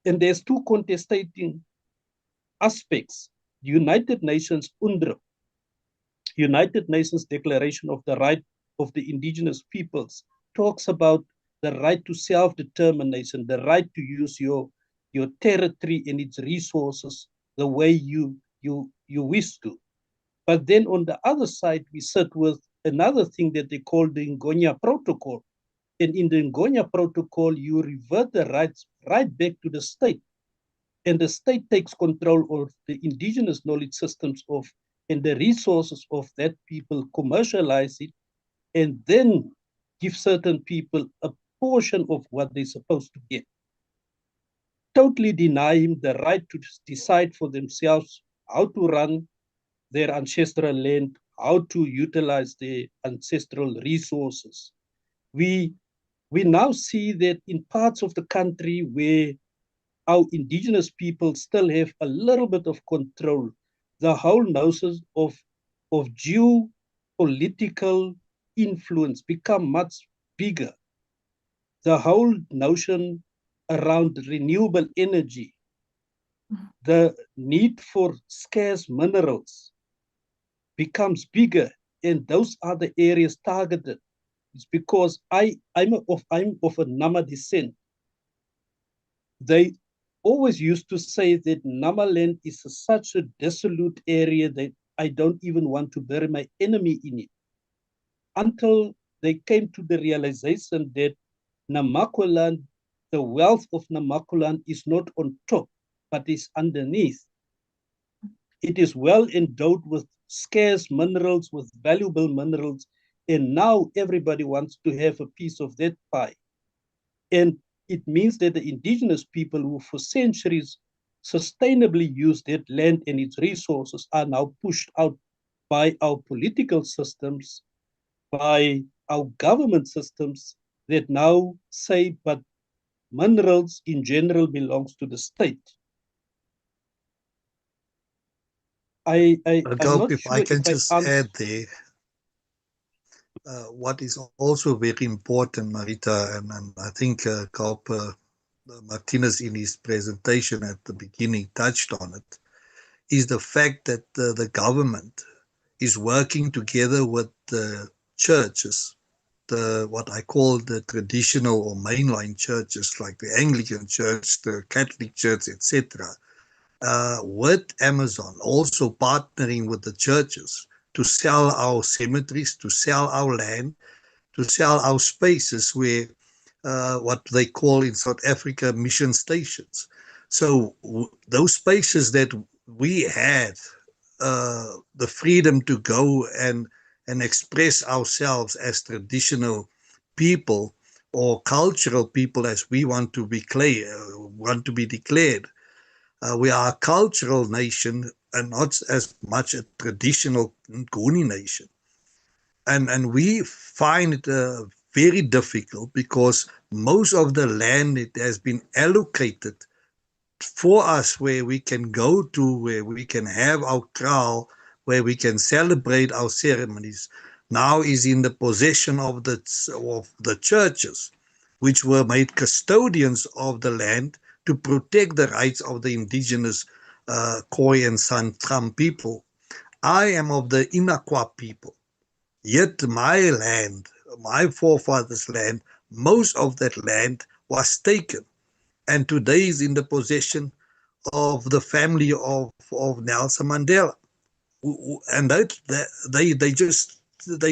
And there's two contestating aspects. The United Nations UNDRA, United Nations Declaration of the Right of the Indigenous Peoples, talks about the right to self-determination, the right to use your territory and its resources the way you wish to. But then on the other side, we sit with another thing that they call the Ngonya Protocol. And in the Ngonya Protocol, you revert the rights right back to the state. And the state takes control of the indigenous knowledge systems of and the resources of that people, commercialize it, and then give certain people a portion of what they're supposed to get. Totally denying the right to decide for themselves how to run their ancestral land, how to utilize their ancestral resources. We now see that in parts of the country where our indigenous people still have a little bit of control, the whole notion of geopolitical influence become much bigger. The whole notion around renewable energy, the need for scarce minerals becomes bigger, and those are the areas targeted. It's because I'm of a Nama descent. They always used to say that Namaland is such a desolate area that I don't even want to bury my enemy in it. Until they came to the realization that Namaqualand, the wealth of Namaqualand is not on top, but is underneath. It is well endowed with scarce minerals, with valuable minerals, and now everybody wants to have a piece of that pie. And it means that the indigenous people who for centuries sustainably used that land and its resources are now pushed out by our political systems, by our government systems that now say, but minerals in general belongs to the state. I'm Gulp, not if sure I can if I just answered. add there, what is also very important, Marita, and I think Gulp Martinez in his presentation at the beginning touched on it, is the fact that the government is working together with the churches, the what I call the traditional or mainline churches like the Anglican Church, the Catholic Church, etc., with Amazon, also partnering with the churches to sell our cemeteries, to sell our land, to sell our spaces where what they call in South Africa mission stations. So those spaces that we had the freedom to go and express ourselves as traditional people or cultural people as we want to be declared. We are a cultural nation and not as much a traditional Nguni nation. And we find it very difficult because most of the land it has been allocated for us where we can go to, where we can have our kraal, where we can celebrate our ceremonies, now is in the possession of the churches, which were made custodians of the land to protect the rights of the indigenous Khoi and San people. I am of the Inakwa people. Yet my land, my forefathers' land, most of that land was taken and today is in the possession of the family of Nelson Mandela. and they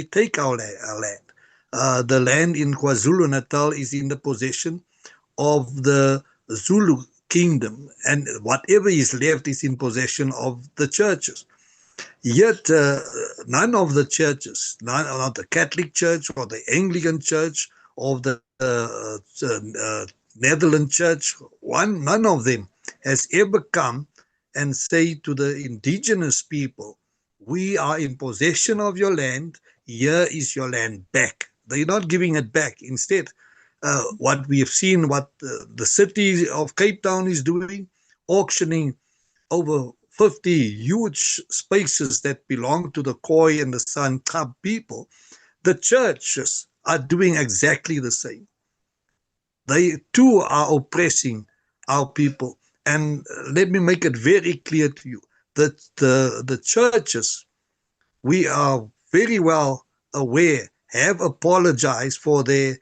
take our land. The land in KwaZulu-Natal is in the possession of the Zulu kingdom, and whatever is left is in possession of the churches. Yet none of the churches, not the Catholic Church or the Anglican Church or the Netherlands Church, none of them has ever come and say to the indigenous people, we are in possession of your land, here is your land back. They're not giving it back. Instead, what we have seen, what the city of Cape Town is doing, auctioning over 50 huge spaces that belong to the Khoi and the San Khab people, the churches are doing exactly the same. They too are oppressing our people. And let me make it very clear to you that the churches, we are very well aware, have apologized for their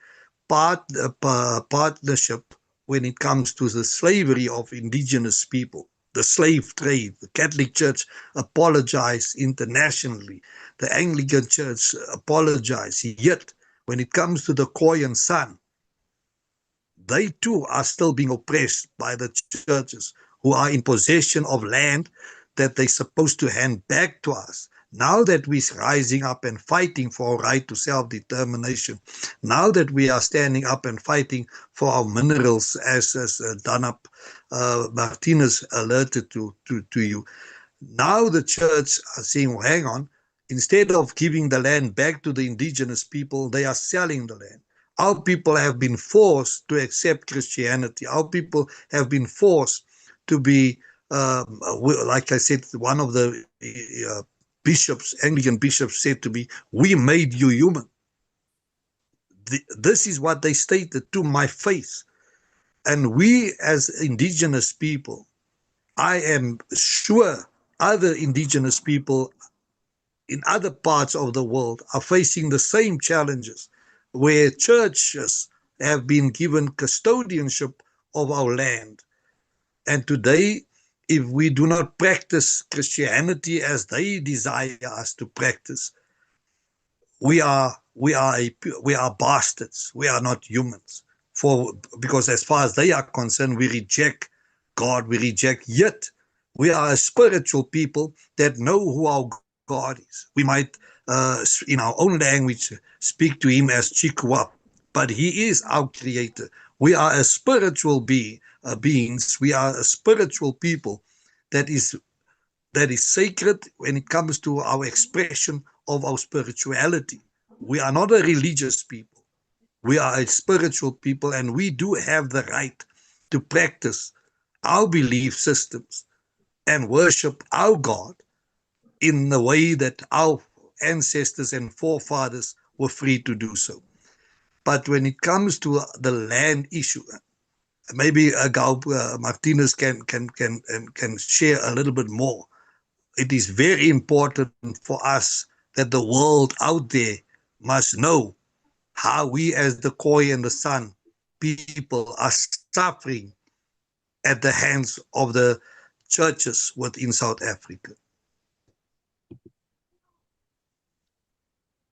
partnership when it comes to the slavery of indigenous people, the slave trade. The Catholic Church apologized internationally. The Anglican Church apologized. Yet, when it comes to the Khoi and San, they too are still being oppressed by the churches who are in possession of land that they're supposed to hand back to us. Now that we're rising up and fighting for our right to self-determination, now that we are standing up and fighting for our minerals, as Danap Martinez alerted to you, now the church are saying, well, hang on, instead of giving the land back to the indigenous people, they are selling the land. Our people have been forced to accept Christianity. Our people have been forced to be, like I said, one of the bishops, Anglican bishops said to me, we made you human. This is what they stated to my face. And we as indigenous people, I am sure other indigenous people in other parts of the world are facing the same challenges, where churches have been given custodianship of our land. And today, if we do not practice Christianity as they desire us to practice, we are bastards. We are not humans. Because as far as they are concerned, we reject God, we reject. Yet we are a spiritual people that know who our God is. We might, in our own language, speak to him as Chikwa, but he is our creator. We are a spiritual beings. We are a spiritual people that is sacred when it comes to our expression of our spirituality. We are not a religious people. We are a spiritual people, and we do have the right to practice our belief systems and worship our God in the way that our ancestors and forefathers were free to do so. But when it comes to the land issue, maybe Martinez can share a little bit more. It is very important for us that the world out there must know how we as the Khoi and the San people are suffering at the hands of the churches within South Africa.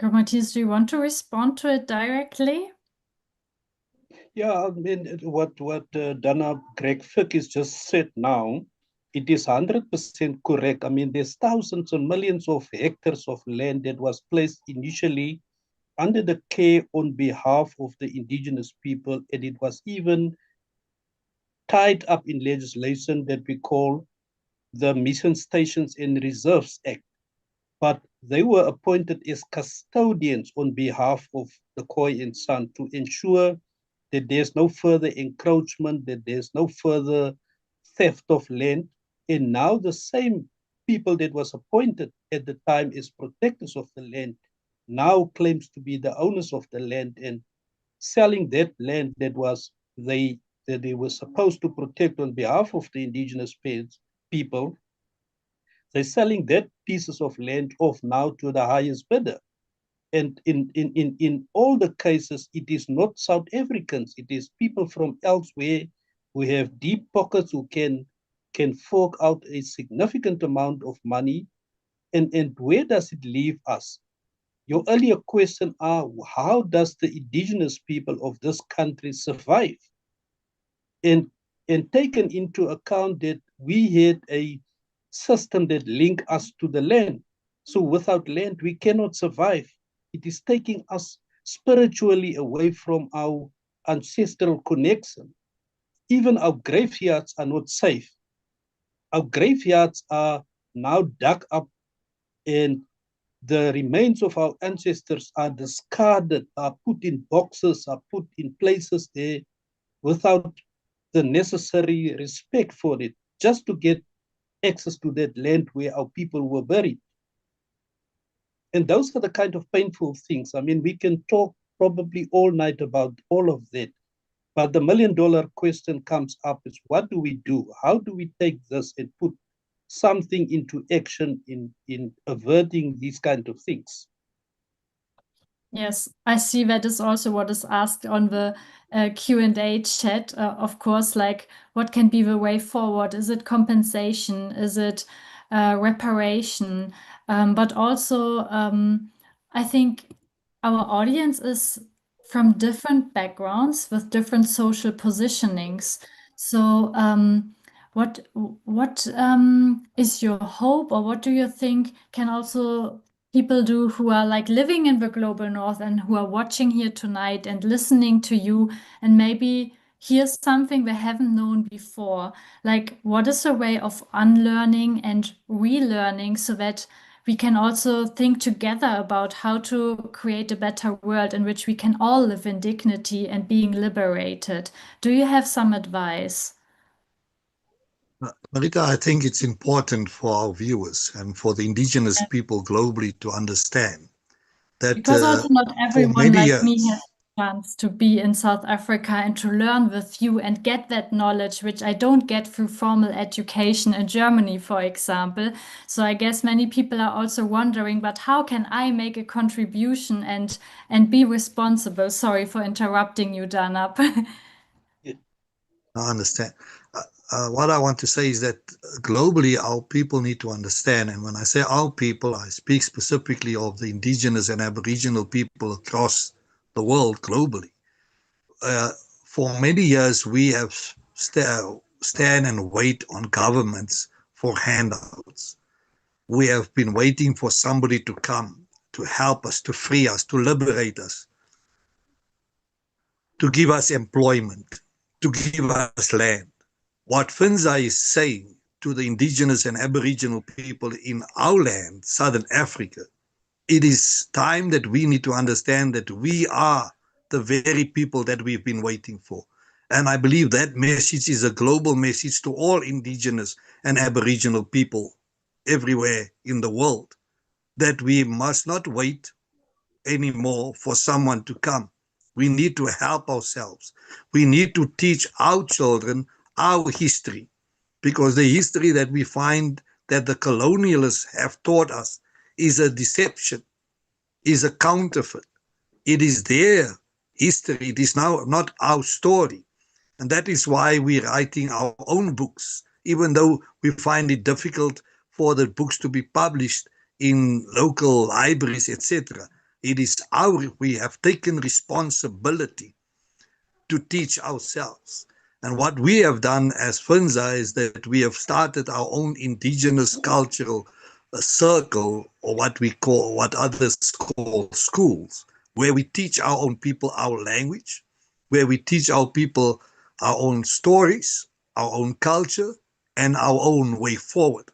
Matthias, do you want to respond to it directly? Yeah, I mean, what Dana Greg Fick has just said now, it is 100% correct. I mean, there's thousands and millions of hectares of land that was placed initially under the care on behalf of the indigenous people, and it was even tied up in legislation that we call the Mission Stations and Reserves Act. But they were appointed as custodians on behalf of the Khoi and San to ensure that there's no further encroachment, that there's no further theft of land. And now the same people that was appointed at the time as protectors of the land now claims to be the owners of the land and selling that land that they were supposed to protect on behalf of the indigenous people. They're selling that pieces of land off now to the highest bidder. And in all the cases, it is not South Africans, it is people from elsewhere who have deep pockets who can fork out a significant amount of money And where does it leave us? Your earlier question are, how does the indigenous people of this country survive? And, and taken into account that we had a system that linked us to the land. So without land, we cannot survive. It is taking us spiritually away from our ancestral connection. Even our graveyards are not safe. Our graveyards are now dug up, and the remains of our ancestors are discarded, are put in boxes, are put in places there without the necessary respect for it, just to get access to that land where our people were buried. And those are the kind of painful things. I mean, we can talk probably all night about all of that. But the $1 million question comes up is, what do we do? How do we take this and put something into action in averting these kind of things? Yes, I see that is also what is asked on the Q&A chat. Of course, like what can be the way forward? Is it compensation? Is it reparation? But also, I think our audience is from different backgrounds with different social positionings. So, what is your hope, or what do you think can also people do who are like living in the global north and who are watching here tonight and listening to you and maybe hear something they haven't known before? Like, what is a way of unlearning and relearning so that we can also think together about how to create a better world in which we can all live in dignity and being liberated? Do you have some advice? Marita, I think it's important for our viewers and for the indigenous people globally to understand that Because also not for everyone many like me has years, a chance to be in South Africa and to learn with you and get that knowledge, which I don't get through formal education in Germany, for example. So I guess many people are also wondering, but how can I make a contribution and be responsible? Sorry for interrupting you, Danap. I understand. What I want to say is that globally, our people need to understand. And when I say our people, I speak specifically of the indigenous and aboriginal people across the world globally. Uh, for many years, we have stand and wait on governments for handouts. We have been waiting for somebody to come to help us, to free us, to liberate us, to give us employment, to give us land. What Finza is saying to the indigenous and aboriginal people in our land, Southern Africa, it is time that we need to understand that we are the very people that we've been waiting for. And I believe that message is a global message to all indigenous and aboriginal people everywhere in the world, that we must not wait anymore for someone to come. We need to help ourselves. We need to teach our children our history, because the history that we find that the colonialists have taught us is a deception, is a counterfeit. It is their history. It is now not our story. And that is why we're writing our own books, even though we find it difficult for the books to be published in local libraries, etc. It is we have taken responsibility to teach ourselves. And what we have done as Finza is that we have started our own indigenous cultural circle, or what others call schools, where we teach our own people our language, where we teach our people our own stories, our own culture, and our own way forward.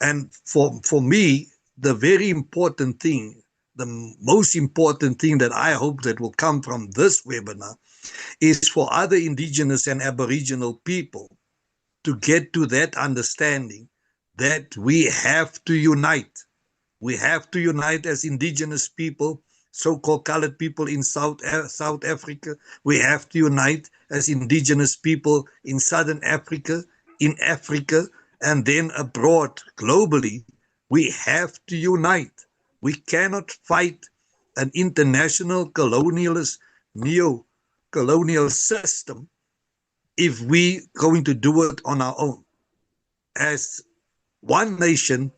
And for me, the very important thing, the most important thing that I hope that will come from this webinar is for other indigenous and aboriginal people to get to that understanding that we have to unite. We have to unite as indigenous people, so-called colored people in South Africa. We have to unite as indigenous people in Southern Africa, in Africa, and then abroad globally. We have to unite. We cannot fight an international colonialist, neo-colonial system if we going to do it on our own. As one nation,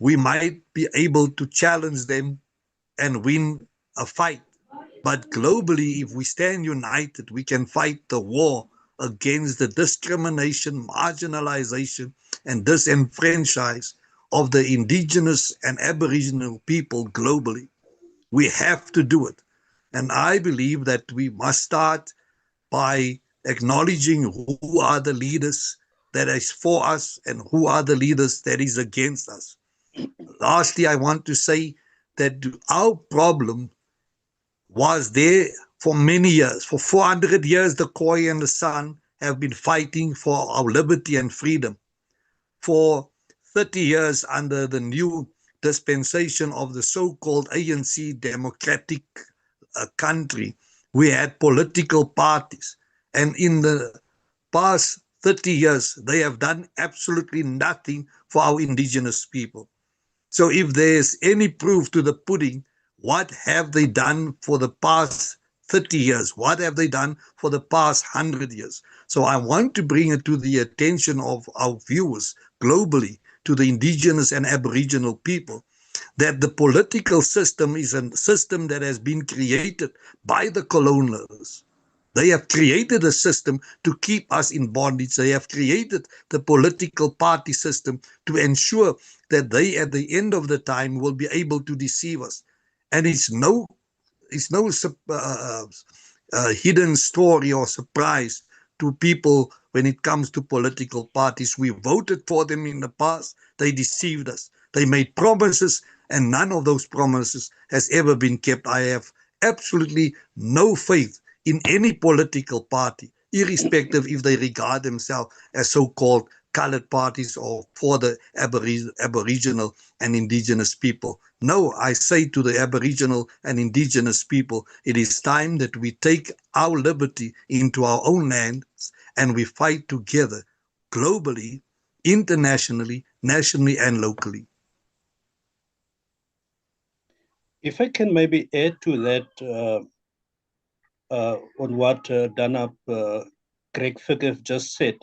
we might be able to challenge them and win a fight. But globally, if we stand united, we can fight the war against the discrimination, marginalization, and disenfranchisement of the indigenous and aboriginal people globally. We have to do it. And I believe that we must start by acknowledging who are the leaders that is for us and who are the leaders that is against us. Lastly, I want to say that our problem was there for many years. For 400 years, the Khoi and the San have been fighting for our liberty and freedom. For 30 years, under the new dispensation of the so-called ANC democratic country, we had political parties. And in the past 30 years, they have done absolutely nothing for our indigenous people. So if there's any proof to the pudding, what have they done for the past 30 years? What have they done for the past 100 years? So I want to bring it to the attention of our viewers globally, to the indigenous and aboriginal people, that the political system is a system that has been created by the colonialists. They have created a system to keep us in bondage. They have created the political party system to ensure that they, at the end of the time, will be able to deceive us. And it's no hidden story or surprise to people when it comes to political parties. We voted for them in the past. They deceived us. They made promises, and none of those promises has ever been kept. I have absolutely no faith in any political party, irrespective if they regard themselves as so-called colored parties or for the Aboriginal and indigenous people. No, I say to the Aboriginal and indigenous people, it is time that we take our liberty into our own hands and we fight together globally, internationally, nationally, and locally. If I can maybe add to that on what Danap Greg Figgis just said,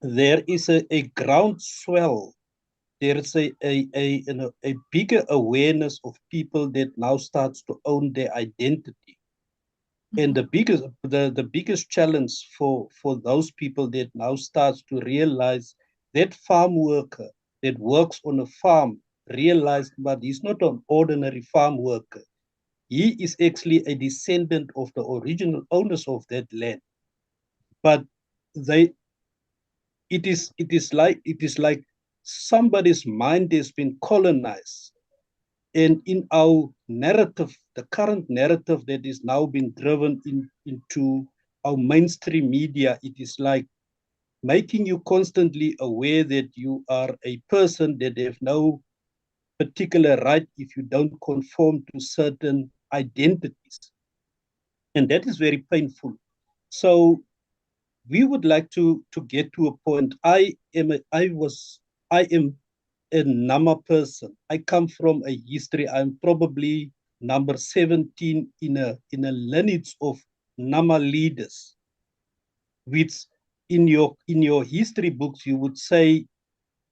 there is a groundswell. There is a bigger awareness of people that now starts to own their identity. And the biggest challenge for those people that now starts to realize that farm worker that works on a farm realized, but he's not an ordinary farm worker. He is actually a descendant of the original owners of that land. But they it is like somebody's mind has been colonized. And in our narrative, the current narrative that is now being driven into our mainstream media, it is like making you constantly aware that you are a person that have no particular right if you don't conform to certain identities. And that is very painful. So we would like to get to a point. I am a Nama person. I come from a history. I'm probably number 17 in a lineage of Nama leaders, which in your history books you would say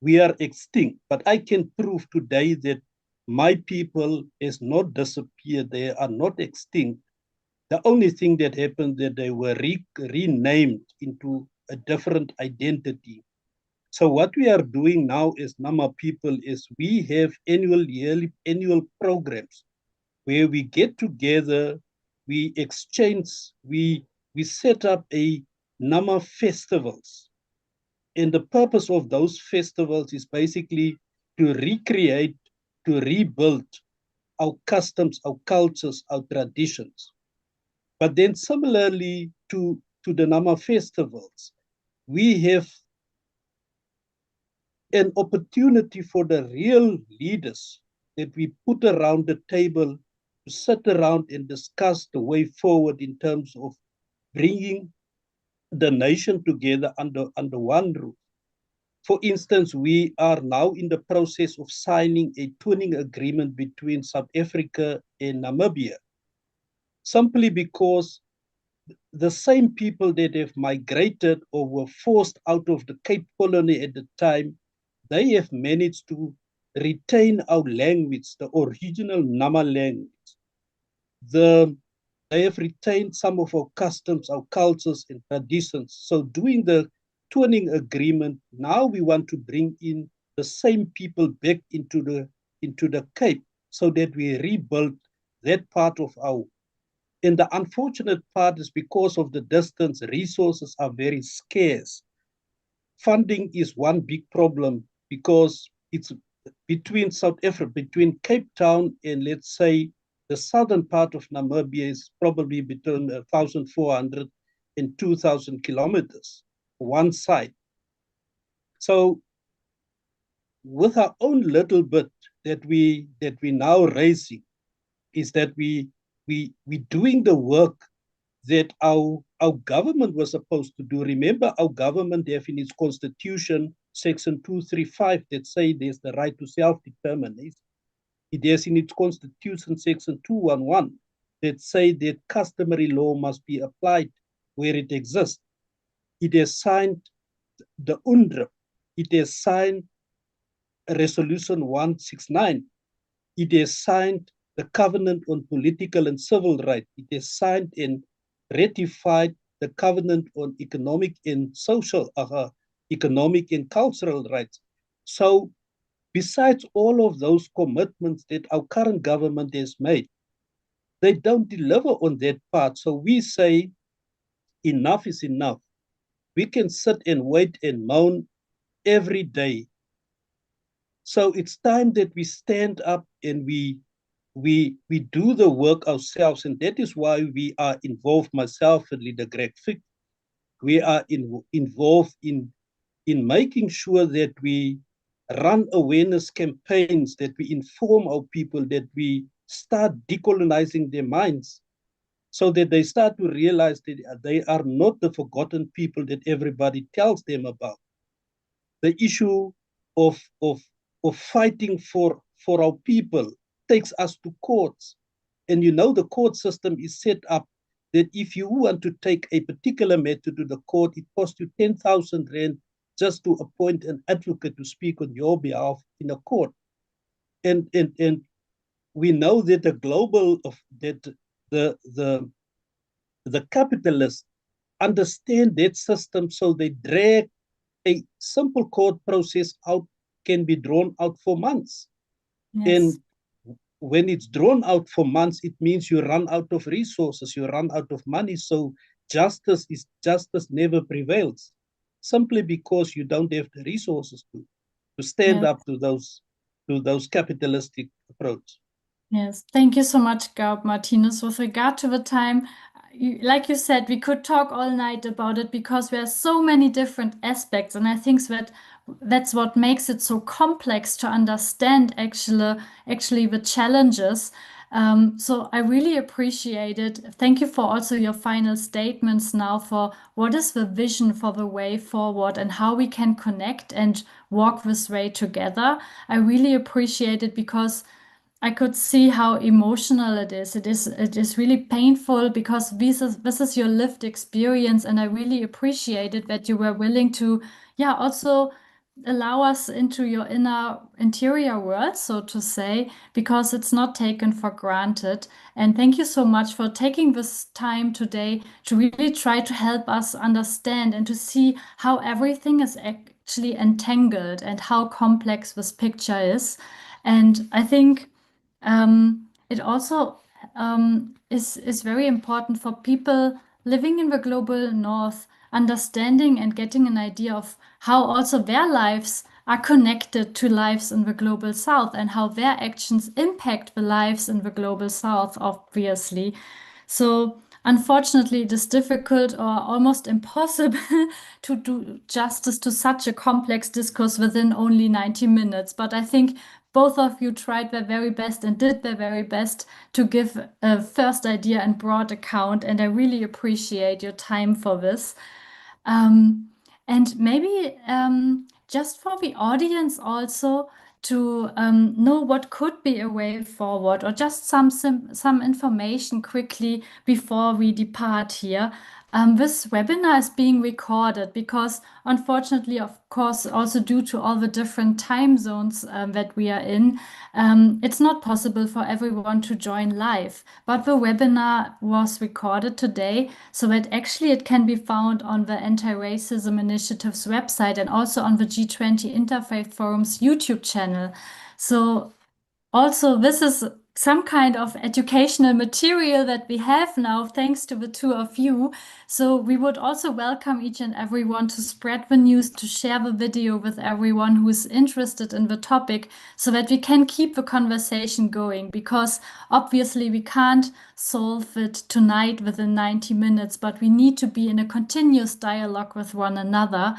we are extinct. But I can prove today that my people has not disappeared. They are not extinct. The only thing that happened that they were renamed into a different identity. So what we are doing now as Nama people is we have annual programs where we get together, we exchange, we set up a Nama festivals. And the purpose of those festivals is basically to recreate, to rebuild our customs, our cultures, our traditions. But then similarly to the Nama festivals, we have an opportunity for the real leaders that we put around the table to sit around and discuss the way forward in terms of bringing the nation together under one roof. For instance, we are now in the process of signing a twinning agreement between South Africa and Namibia, simply because the same people that have migrated or were forced out of the Cape Colony at the time, they have managed to retain our language, the original Nama language. They have retained some of our customs, our cultures and traditions. So doing the twinning agreement, now we want to bring in the same people back into the Cape so that we rebuild that part of our. And the unfortunate part is because of the distance, resources are very scarce. Funding is one big problem because it's between South Africa, between Cape Town and let's say the southern part of Namibia is probably between 1,400 and 2,000 kilometers, one side. So with our own little bit that we now raising is that we doing the work that our government was supposed to do. Remember, our government have in its constitution, section 235, that say there's the right to self-determination. It has in its constitution, section 211, that say that customary law must be applied where it exists. It has signed the UNDRIP. It has signed resolution 169. It has signed the Covenant on Political and Civil Rights. It has signed and ratified the Covenant on Economic and Social, Economic and Cultural Rights. So besides all of those commitments that our current government has made, they don't deliver on that part. So we say enough is enough. We can sit and wait and moan every day. So it's time that we stand up and we do the work ourselves, and that is why we are involved, myself and Leader Greg Fick. We are involved in making sure that we run awareness campaigns, that we inform our people, that we start decolonizing their minds so that they start to realize that they are not the forgotten people that everybody tells them about. The issue of fighting for our people takes us to courts. And you know the court system is set up that if you want to take a particular matter to the court, it costs you 10,000 rand just to appoint an advocate to speak on your behalf in a court. And we know that the capitalists understand that system, so they drag a simple court process out, can be drawn out for months. Yes. And when it's drawn out for months, it means you run out of resources, you run out of money. So justice never prevails, simply because you don't have the resources to stand Yes. up to those capitalistic approach. Yes, thank you so much, Gaub Martinez. With regard to the time, like you said, we could talk all night about it because there are so many different aspects, and I think that's what makes it so complex to understand actually the challenges. So I really appreciate it. Thank you for also your final statements now for what is the vision for the way forward and how we can connect and walk this way together. I really appreciate it because I could see how emotional it is. It is really painful because this is your lived experience, and I really appreciated that you were willing to, yeah, also allow us into your interior world, so to say, because it's not taken for granted. And thank you so much for taking this time today to really try to help us understand and to see how everything is actually entangled and how complex this picture is. And I think it also is very important for people living in the global north, understanding and getting an idea of how also their lives are connected to lives in the global south and how their actions impact the lives in the global south, obviously. So, unfortunately, it is difficult or almost impossible to do justice to such a complex discourse within only 90 minutes. But I think both of you tried their very best and did their very best to give a first idea and broad account, and I really appreciate your time for this. And maybe just for the audience also to know what could be a way forward, or just some information quickly before we depart here. This webinar is being recorded because, unfortunately, of course, also due to all the different time zones that we are in, it's not possible for everyone to join live. But the webinar was recorded today so that actually it can be found on the Anti-Racism Initiative's website and also on the G20 Interfaith Forum's YouTube channel. So also, this is some kind of educational material that we have now, thanks to the two of you. So we would also welcome each and everyone to spread the news, to share the video with everyone who is interested in the topic, so that we can keep the conversation going, because obviously we can't solve it tonight within 90 minutes, but we need to be in a continuous dialogue with one another.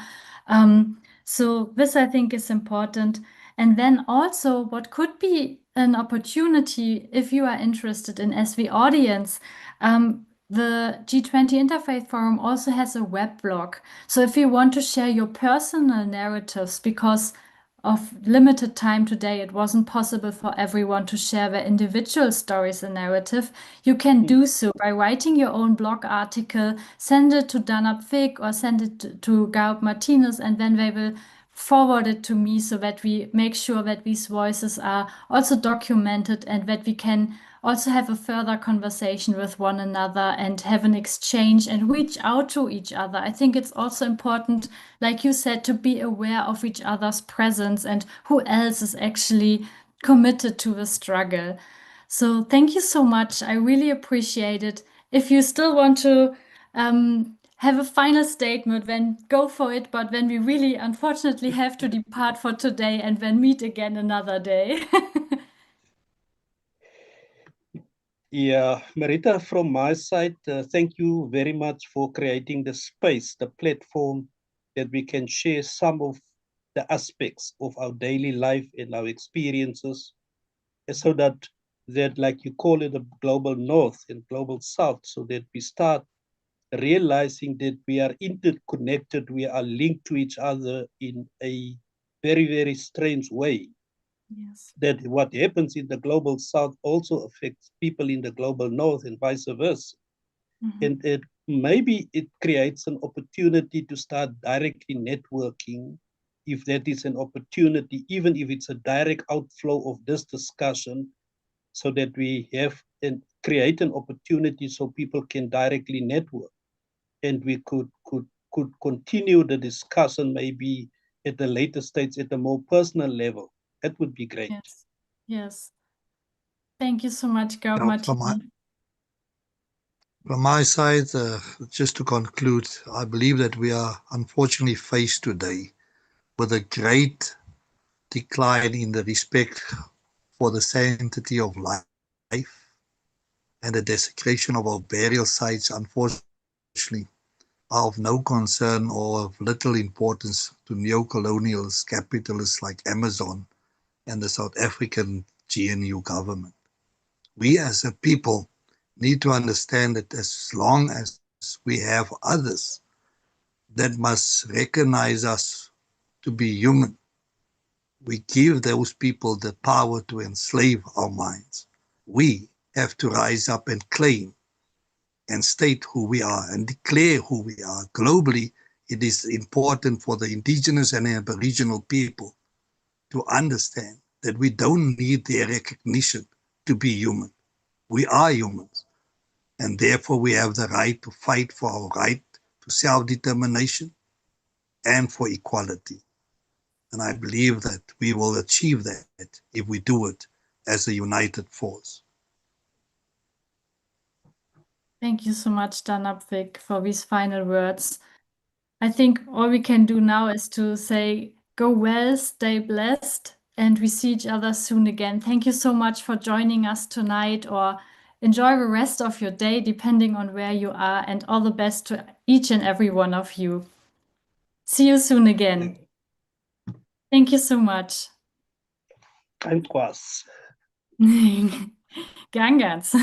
So this, I think, is important. And then also what could be an opportunity, if you are interested in as the audience, the G20 Interfaith Forum also has a web blog. So if you want to share your personal narratives, because of limited time today, it wasn't possible for everyone to share their individual stories and narrative. You can do so by writing your own blog article, send it to Danab Fig or send it to Gaub Martinez, and then they will forward it to me so that we make sure that these voices are also documented and that we can also have a further conversation with one another and have an exchange and reach out to each other. I think it's also important, like you said, to be aware of each other's presence and who else is actually committed to the struggle. So thank you so much. I really appreciate it. If you still want to have a final statement, then go for it. But then we really, unfortunately, have to depart for today and then meet again another day. Yeah, Marita, from my side, thank you very much for creating the space, the platform that we can share some of the aspects of our daily life and our experiences, so that like you call it, the global north and global south, so that we start realizing that we are interconnected, we are linked to each other in a very, very strange way. Yes. That what happens in the global south also affects people in the global north and vice versa. And maybe it creates an opportunity to start directly networking, if that is an opportunity, even if it's a direct outflow of this discussion, so that we have and create an opportunity so people can directly network, and we could continue the discussion maybe at a later stage at a more personal level. That would be great. Yes. Yes. Thank you so much, Gaub Now, Martinez. from my side, just to conclude, I believe that we are unfortunately faced today with a great decline in the respect for the sanctity of life and the desecration of our burial sites, unfortunately, are of no concern or of little importance to neo-colonials, capitalists like Amazon and the South African GNU government. We as a people need to understand that as long as we have others that must recognize us to be human, we give those people the power to enslave our minds. We have to rise up and claim and state who we are and declare who we are. Globally, it is important for the indigenous and aboriginal people to understand that we don't need their recognition to be human. We are humans, and therefore we have the right to fight for our right to self-determination and for equality. And I believe that we will achieve that if we do it as a united force. Thank you so much, Danab Fig, for these final words. I think all we can do now is to say, go well, stay blessed, and we see each other soon again. Thank you so much for joining us tonight, or enjoy the rest of your day, depending on where you are, and all the best to each and every one of you. See you soon again. Thank you so much. Ganz. Gangans.